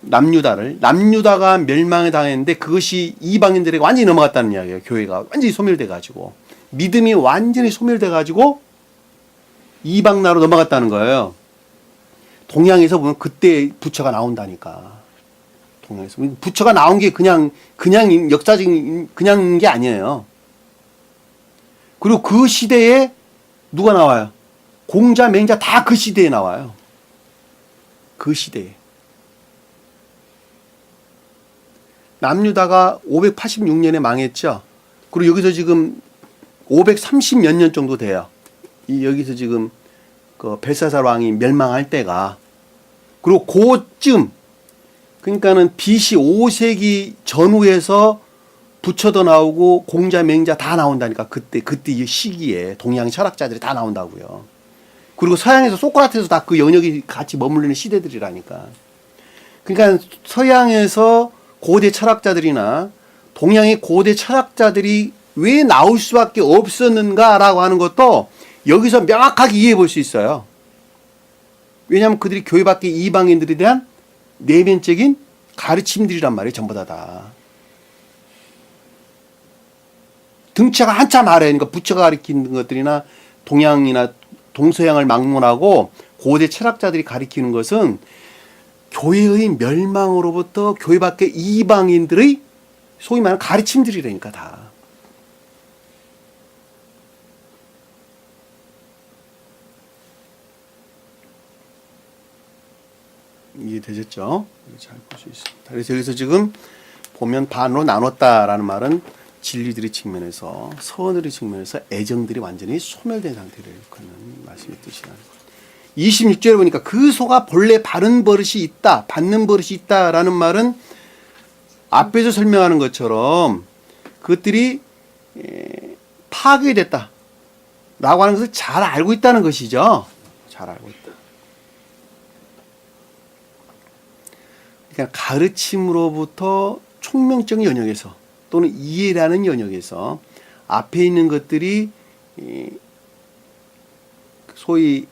남유다가 멸망을 당했는데 그것이 이방인들에게 완전히 넘어갔다는 이야기예요. 교회가 완전히 소멸돼 가지고 믿음이 완전히 소멸돼 가지고 이방 나라로 넘어갔다는 거예요. 동양에서 보면 그때 부처가 나온다니까. 동양에서 부처가 나온 게 그냥 역사적인 그냥 게 아니에요. 그리고 그 시대에 누가 나와요? 공자, 맹자 다 그 시대에 나와요. 그 시대에. 남유다가 586년에 망했죠. 그리고 여기서 지금 530 몇 년 정도 돼요. 여기서 지금 그 벨사살 왕이 멸망할 때가. 그리고 그쯤 그러니까는 BC 5세기 전후에서 부처도 나오고 공자, 맹자 다 나온다니까. 그때 이 시기에 동양 철학자들이 다 나온다고요. 그리고 서양에서 소크라테스도 다 그 영역이 같이 머물리는 시대들이라니까. 그러니까 서양에서 고대 철학자들이나 동양의 고대 철학자들이 왜 나올 수밖에 없었는가라고 하는 것도 여기서 명확하게 이해해 볼 수 있어요. 왜냐하면 그들이 교회 밖의 이방인들에 대한 내면적인 가르침들이란 말이에요. 전부 다. 등차가 한참 아래요. 그러니까 부처가 가르치는 것들이나 동양이나 동서양을 막론하고 고대 철학자들이 가르치는 것은 교회의 멸망으로부터 교회 밖의 이방인들의 소위 말하는 가르침들이라니까 다. 이해되셨죠? 잘 볼 수 있습니다. 그래서 여기서 지금 보면 반으로 나눴다라는 말은 진리들의 측면에서 서원들의 측면에서 애정들이 완전히 소멸된 상태를 일컫는 말씀의 뜻이라는 것. 26절에 보니까 그 소가 본래 바른 버릇이 있다, 받는 버릇이 있다라는 말은 앞에서 설명하는 것처럼 그것들이 파괴됐다 라고 하는 것을 잘 알고 있다는 것이죠. 잘 알고 있다. 그러니까 가르침으로부터 총명적인 영역에서 또는 이해라는 영역에서 앞에 있는 것들이 소위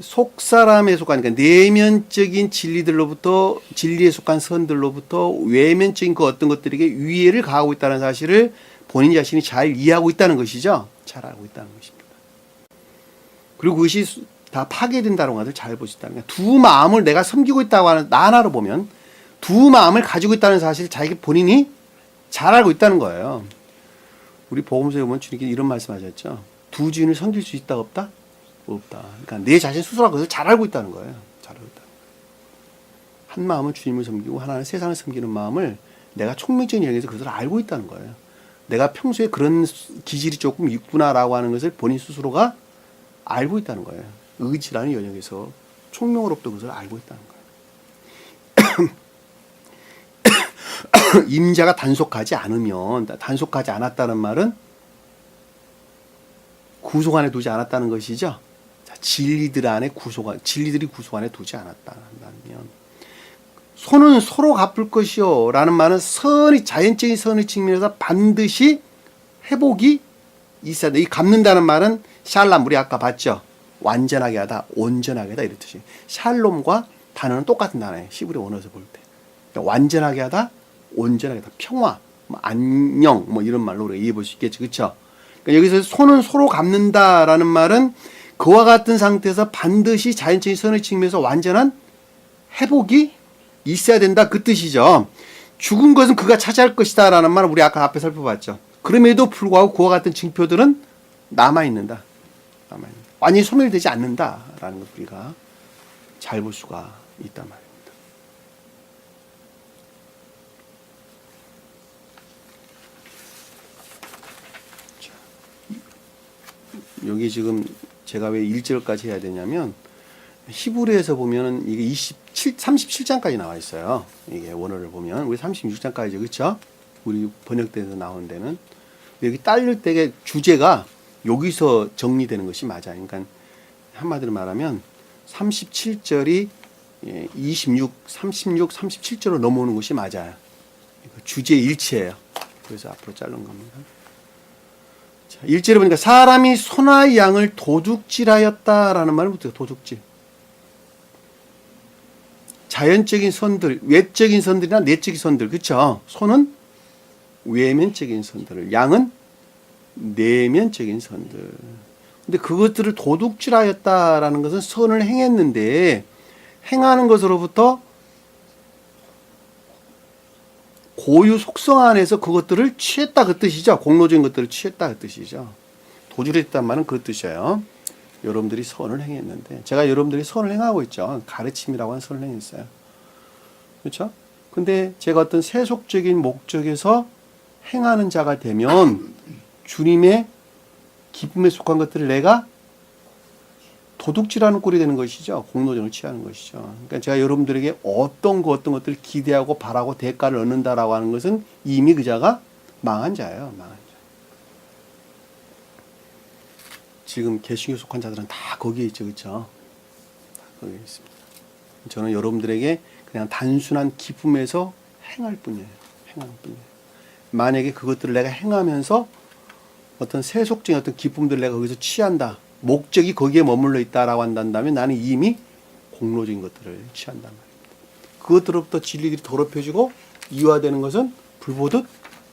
속사람에 속한, 그러니까 내면적인 진리들로부터, 진리에 속한 선들로부터 외면적인 그 어떤 것들에게 위해를 가하고 있다는 사실을 본인 자신이 잘 이해하고 있다는 것이죠. 잘 알고 있다는 것입니다. 그리고 그것이 다 파괴된다는 것을 잘 볼 수 있다는 거예요. 두 마음을 내가 섬기고 있다고 하는, 나 하나로 보면 두 마음을 가지고 있다는 사실을 자기 본인이 잘 알고 있다는 거예요. 우리 복음서에 보면 주님께서 이런 말씀하셨죠. 두 주인을 섬길 수 있다 없다? 없다. 그러니까 내 자신 스스로가 그것을 잘 알고 있다는 거예요. 잘 알고 있다. 한 마음은 주님을 섬기고 하나는 세상을 섬기는 마음을 내가 총명적인 영역에서 그것을 알고 있다는 거예요. 내가 평소에 그런 기질이 조금 있구나라고 하는 것을 본인 스스로가 알고 있다는 거예요. 의지라는 영역에서 총명으로부터 그것을 알고 있다는 거예요. 임자가 단속하지 않으면, 단속하지 않았다는 말은 구속 안에 두지 않았다는 것이죠. 자, 진리들이 구속 안에 두지 않았다면 손은 서로 갚을 것이요 라는 말은 선의 자연적인 선의 측면에서 반드시 회복이 있어야 돼. 이 갚는다는 말은 샬람 우리 아까 봤죠. 완전하게 하다, 온전하게 하다 이런 뜻이에요. 샬롬과 단어는 똑같은 단어예요. 히브리 원어에서 볼 때. 그러니까 완전하게 하다, 온전하게 하다, 평화, 뭐 안녕 뭐 이런 말로 우리가 이해해 볼 수 있겠죠. 그렇죠? 그러니까 여기서 손은 서로 갚는다라는 말은 그와 같은 상태에서 반드시 자연적인 선의 측면에서 완전한 회복이 있어야 된다 그 뜻이죠. 죽은 것은 그가 차지할 것이다 라는 말을 우리 아까 앞에 살펴봤죠. 그럼에도 불구하고 그와 같은 징표들은 남아있는다. 완전히 소멸되지 않는다라는 것 우리가 잘 볼 수가 있단 말입니다. 자, 여기 지금 제가 왜 1절까지 해야 되냐면 히브리에서 보면은 이게 37장까지 나와 있어요. 이게 원어를 보면 우리 36장까지죠. 그렇죠? 우리 번역대에서 나온 데는 여기 딸릴 때의 주제가 여기서 정리되는 것이 맞아요. 그러니까 한마디로 말하면 37절이 26, 36, 37절로 넘어오는 것이 맞아요. 주제 일치예요. 그래서 앞으로 자른 겁니다. 자, 1절에 보니까 사람이 소나 양을 도둑질하였다라는 말을 붙여요. 도둑질. 자연적인 선들, 외적인 선들이나 내적인 선들, 그렇죠? 소는 외면적인 선들을, 양은 내면적인 선들. 근데 그것들을 도둑질하였다라는 것은 선을 행했는데 행하는 것으로부터 고유 속성 안에서 그것들을 취했다 그 뜻이죠. 공로적인 것들을 취했다 그 뜻이죠. 도둑질했단 말은 그 뜻이에요. 여러분들이 선을 행했는데 제가 여러분들이 선을 행하고 있죠. 가르침이라고 하는 선을 행했어요. 그렇죠? 근데 제가 어떤 세속적인 목적에서 행하는 자가 되면 주님의 기쁨에 속한 것들을 내가 도둑질하는 꼴이 되는 것이죠. 공로전을 취하는 것이죠. 그러니까 제가 여러분들에게 어떤 것들을 기대하고 바라고 대가를 얻는다라고 하는 것은 이미 그 자가 망한 자예요. 망한 자. 지금 개신교에 속한 자들은 다 거기에 있죠. 그렇죠? 다 거기에 있습니다. 저는 여러분들에게 그냥 단순한 기쁨에서 행할 뿐이에요. 행할 뿐이에요. 만약에 그것들을 내가 행하면서 어떤 세속적인 어떤 기쁨들을 내가 거기서 취한다. 목적이 거기에 머물러 있다라고 한다면 나는 이미 공로적인 것들을 취한단 말입니다. 그것들로부터 진리들이 더럽혀지고 이화되는 것은 불보듯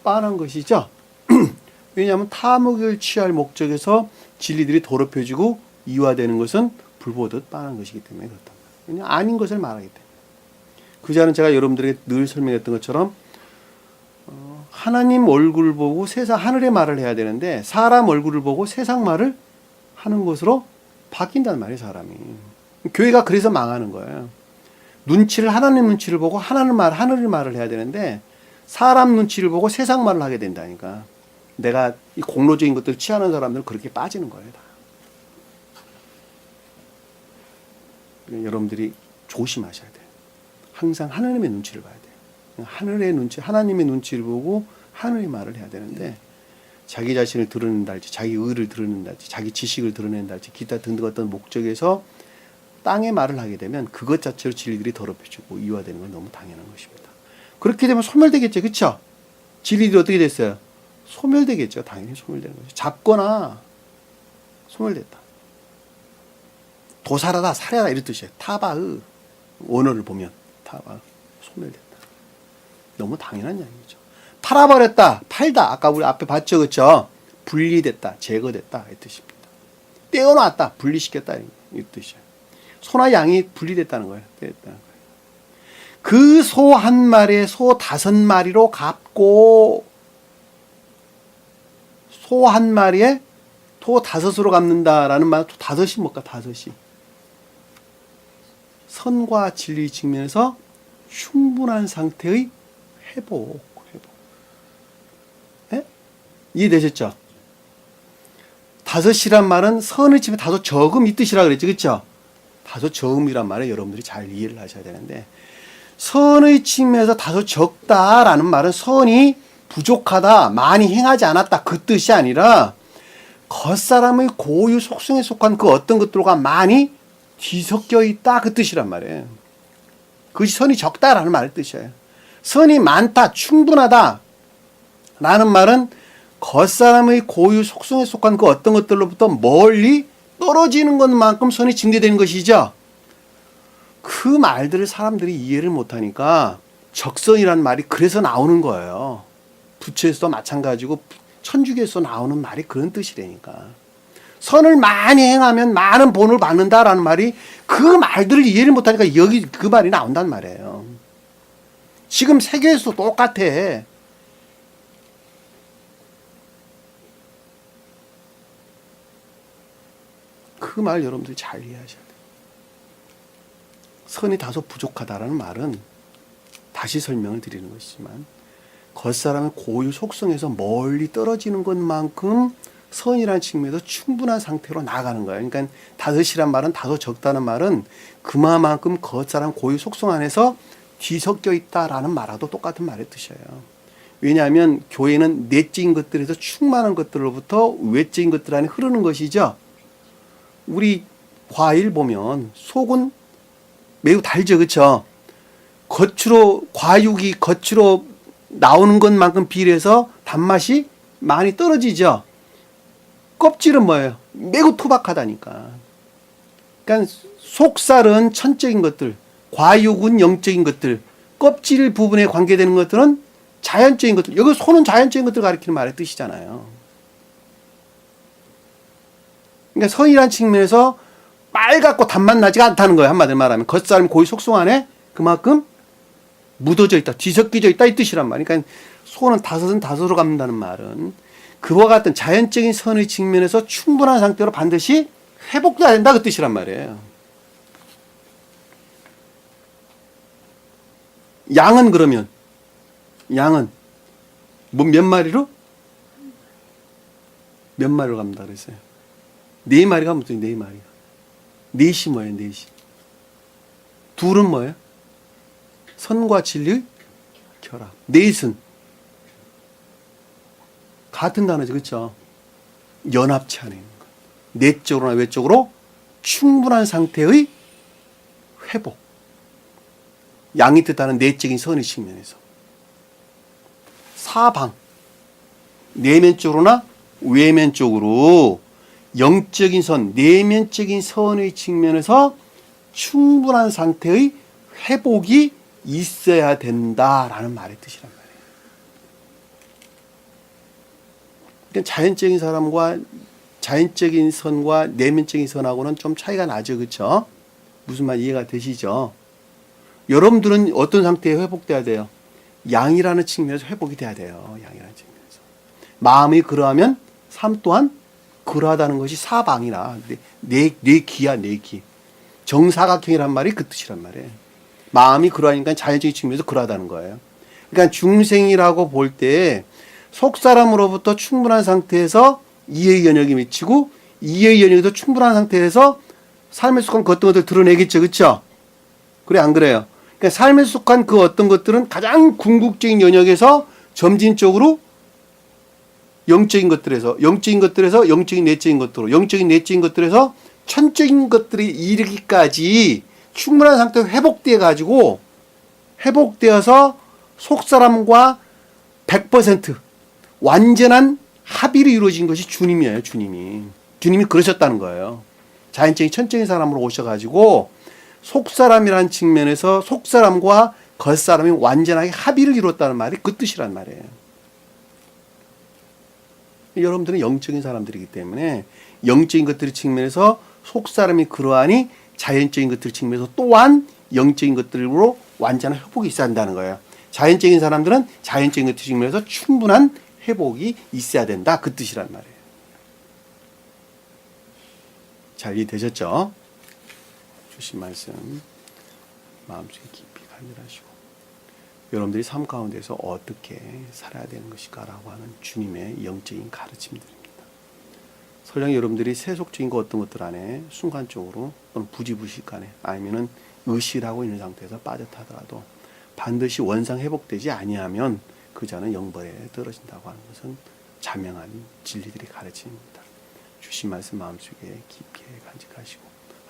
빤한 것이죠. 왜냐하면 탐욕을 취할 목적에서 진리들이 더럽혀지고 이화되는 것은 불보듯 빤한 것이기 때문에 그렇단 말이에요. 왜냐하면 아닌 것을 말하기 때문에. 그 자는 제가 여러분들에게 늘 설명했던 것처럼 하나님 얼굴을 보고 세상 하늘의 말을 해야 되는데 사람 얼굴을 보고 세상 말을 하는 것으로 바뀐단 말이에요. 사람이. 교회가 그래서 망하는 거예요. 눈치를 하나님 눈치를 보고 하늘의 말을 해야 되는데 사람 눈치를 보고 세상 말을 하게 된다니까. 내가 이 공로적인 것들을 취하는 사람들은 그렇게 빠지는 거예요. 다. 여러분들이 조심하셔야 돼요. 항상 하나님의 눈치를 봐야 돼요. 하늘의 눈치, 하나님의 눈치를 보고 하늘의 말을 해야 되는데 자기 자신을 드러낸다 할지, 자기 의를 드러낸다 할지, 자기 지식을 드러낸다 할지, 기타 등등 어떤 목적에서 땅의 말을 하게 되면 그것 자체로 진리들이 더럽혀지고 이화되는 건 너무 당연한 것입니다. 그렇게 되면 소멸되겠죠. 그렇죠? 진리들이 어떻게 됐어요? 소멸되겠죠. 당연히 소멸되는 거죠. 작거나 소멸됐다. 도살하다, 살해하다 이런 뜻이에요. 타바의 원어를 보면 타바 소멸됐다. 너무 당연한 이야기죠. 팔아버렸다, 팔다. 아까 우리 앞에 봤죠, 그렇죠? 분리됐다, 제거됐다 이 뜻입니다. 떼어놨다, 분리시켰다 이 뜻이에요. 소나 양이 분리됐다는 거예요. 떼었다는 거예요. 그 소 한 마리에 소 5마리로 갚고 소 한 마리에 소 5으로 갚는다라는 말은 5이 뭘까? 5이 선과 진리 측면에서 충분한 상태의 회복. 네? 이해되셨죠? 5이란 말은 선의 집에 다소 적음 이 뜻이라 그랬죠. 그렇죠? 다소 적음이란 말에 여러분들이 잘 이해를 하셔야 되는데 선의 측면에서 다소 적다라는 말은 선이 부족하다, 많이 행하지 않았다 그 뜻이 아니라 겉사람의 고유 속성에 속한 그 어떤 것들과 많이 뒤섞여 있다 그 뜻이란 말이에요. 그것이 선이 적다라는 말의 뜻이에요. 선이 많다, 충분하다 라는 말은 겉사람의 고유 속성에 속한 그 어떤 것들로부터 멀리 떨어지는 것만큼 선이 증대되는 것이죠. 그 말들을 사람들이 이해를 못하니까 적선이란 말이 그래서 나오는 거예요. 부처에서도 마찬가지고 천주교에서 나오는 말이 그런 뜻이라니까. 선을 많이 행하면 많은 본을 받는다라는 말이 그 말들을 이해를 못하니까 여기 그 말이 나온단 말이에요. 지금 세계에서도 똑같아. 그 말 여러분들이 잘 이해하셔야 돼요. 선이 다소 부족하다라는 말은 다시 설명을 드리는 것이지만 겉사람의 고유 속성에서 멀리 떨어지는 것만큼 선이라는 측면에서 충분한 상태로 나아가는 거예요. 그러니까 다섯이란 말은 다소 적다는 말은 그만큼 겉사람 고유 속성 안에서 뒤섞여 있다라는 말하고도 똑같은 말의 뜻이에요. 왜냐하면 교회는 내적인 것들에서 충만한 것들로부터 외적인 것들 안에 흐르는 것이죠. 우리 과일 보면 속은 매우 달죠, 그렇죠? 겉으로 과육이 겉으로 나오는 것만큼 비례해서 단맛이 많이 떨어지죠. 껍질은 뭐예요? 매우 투박하다니까. 그러니까 속살은 천적인 것들, 과육은 영적인 것들, 껍질 부분에 관계되는 것들은 자연적인 것들. 여기 손은 자연적인 것들을 가리키는 말의 뜻이잖아요. 그러니까 선이라는 측면에서 빨갛고 단맛 나지가 않다는 거예요. 한마디로 말하면 겉사람 고유 속성 안에 그만큼 묻어져 있다, 뒤섞여져 있다 이 뜻이란 말이에요. 그러니까 소는 다섯은 다섯으로 갚는다는 말은 그와 같은 자연적인 선의 측면에서 충분한 상태로 반드시 회복돼야 된다 그 뜻이란 말이에요. 양은 그러면 양은 뭐 몇 마리로? 몇 마리로 갑니다 그랬어요? 4마리가 무슨 4마리가. 넷이 뭐예요? 넷이. 둘은 뭐예요? 선과 진리의 결합. 넷은 같은 단어죠, 그렇죠? 연합체 안에 있는 것. 내적으로나 외적으로 충분한 상태의 회복. 양이 뜻하는 내적인 선의 측면에서. 사방. 내면적으로나 외면적으로 영적인 선, 내면적인 선의 측면에서 충분한 상태의 회복이 있어야 된다라는 말의 뜻이란 말이에요. 그러니까 자연적인 사람과 자연적인 선과 내면적인 선하고는 좀 차이가 나죠, 그렇죠? 무슨 말 이해가 되시죠? 여러분들은 어떤 상태에 회복돼야 돼요? 양이라는 측면에서 회복이 돼야 돼요. 양이라는 측면에서. 마음이 그러하면 삶 또한 그러하다는 것이 사방이나 내 귀야, 내 귀. 정사각형이란 말이 그 뜻이란 말이에요. 마음이 그러하니까 자연적인 측면에서 그러하다는 거예요. 그러니까 중생이라고 볼 때 속사람으로부터 충분한 상태에서 이해의 영역이 미치고 이해의 영역에서 충분한 상태에서 삶에 속한 그 어떤 것들을 드러내겠죠. 그렇죠? 그래 안 그래요? 그러니까 삶에 속한 그 어떤 것들은 가장 궁극적인 영역에서 점진적으로 영적인 것들에서 영적인 내적인 것으로 영적인 내적인 것들에서 천적인 것들이 이르기까지 충분한 상태로 회복되어 가지고 회복되어서 속사람과 100% 완전한 합의로 이루어진 것이 주님이에요. 주님이 그러셨다는 거예요. 자연적인 천적인 사람으로 오셔가지고 속사람이라는 측면에서 속사람과 겉사람이 완전하게 합의를 이뤘다는 말이 그 뜻이란 말이에요. 여러분들은 영적인 사람들이기 때문에 영적인 것들의 측면에서 속사람이 그러하니 자연적인 것들 측면에서 또한 영적인 것들로 완전한 회복이 있어야 한다는 거예요. 자연적인 사람들은 자연적인 것들 측면에서 충분한 회복이 있어야 된다. 그 뜻이란 말이에요. 잘 이해되셨죠? 주신 말씀 마음속에 깊이 간절하시고 여러분들이 삶 가운데서 어떻게 살아야 되는 것일까라고 하는 주님의 영적인 가르침들입니다. 설령 여러분들이 세속적인 것 어떤 것들 안에 순간적으로 또는 부지불식간에 아니면은 의식하고 있는 상태에서 빠졌다 하더라도 반드시 원상 회복되지 아니하면 그 자는 영벌에 떨어진다고 하는 것은 자명한 진리들이 가르침입니다. 주신 말씀 마음속에 깊게 간직하시고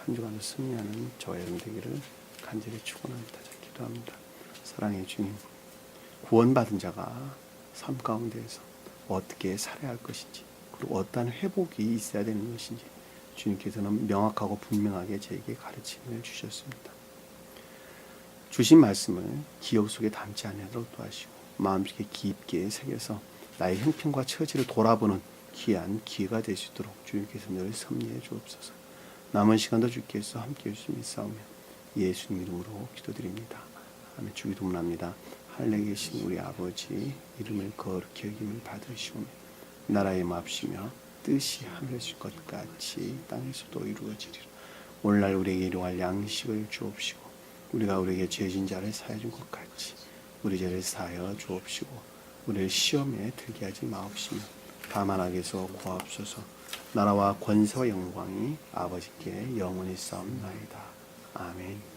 한 주간도 승리하는 저와 여러분 되기를 간절히 축원합니다. 기도합니다. 사랑의 주님, 구원받은 자가 삶 가운데에서 어떻게 살아야 할 것인지, 그리고 어떠한 회복이 있어야 되는 것인지 주님께서는 명확하고 분명하게 저에게 가르침을 주셨습니다. 주신 말씀을 기억 속에 담지 않도록 도와주시고 마음속에 깊게 새겨서 나의 형편과 처지를 돌아보는 귀한 기회가 될 수 있도록 주님께서 늘 섭리해 주옵소서. 남은 시간도 주께서 함께해 주시며 싸우며 예수님 이름으로 기도드립니다. 아멘. 주기도문합니다. 하늘에 계신 우리 아버지, 이름을 거룩히 여김을 받으시오며 나라의 맙시며 뜻이 하늘에서 것 같이 땅에서도 이루어지리라. 오늘날 우리에게 일용할 양식을 주옵시고 우리가 우리에게 죄진 자를 사하여 준 것 같이 우리 죄를 사하여 주옵시고 우리를 시험에 들게 하지 마옵시며 다만 악에서 구하옵소서. 나라와 권세와 영광이 아버지께 영원히 싸움나이다. 아멘.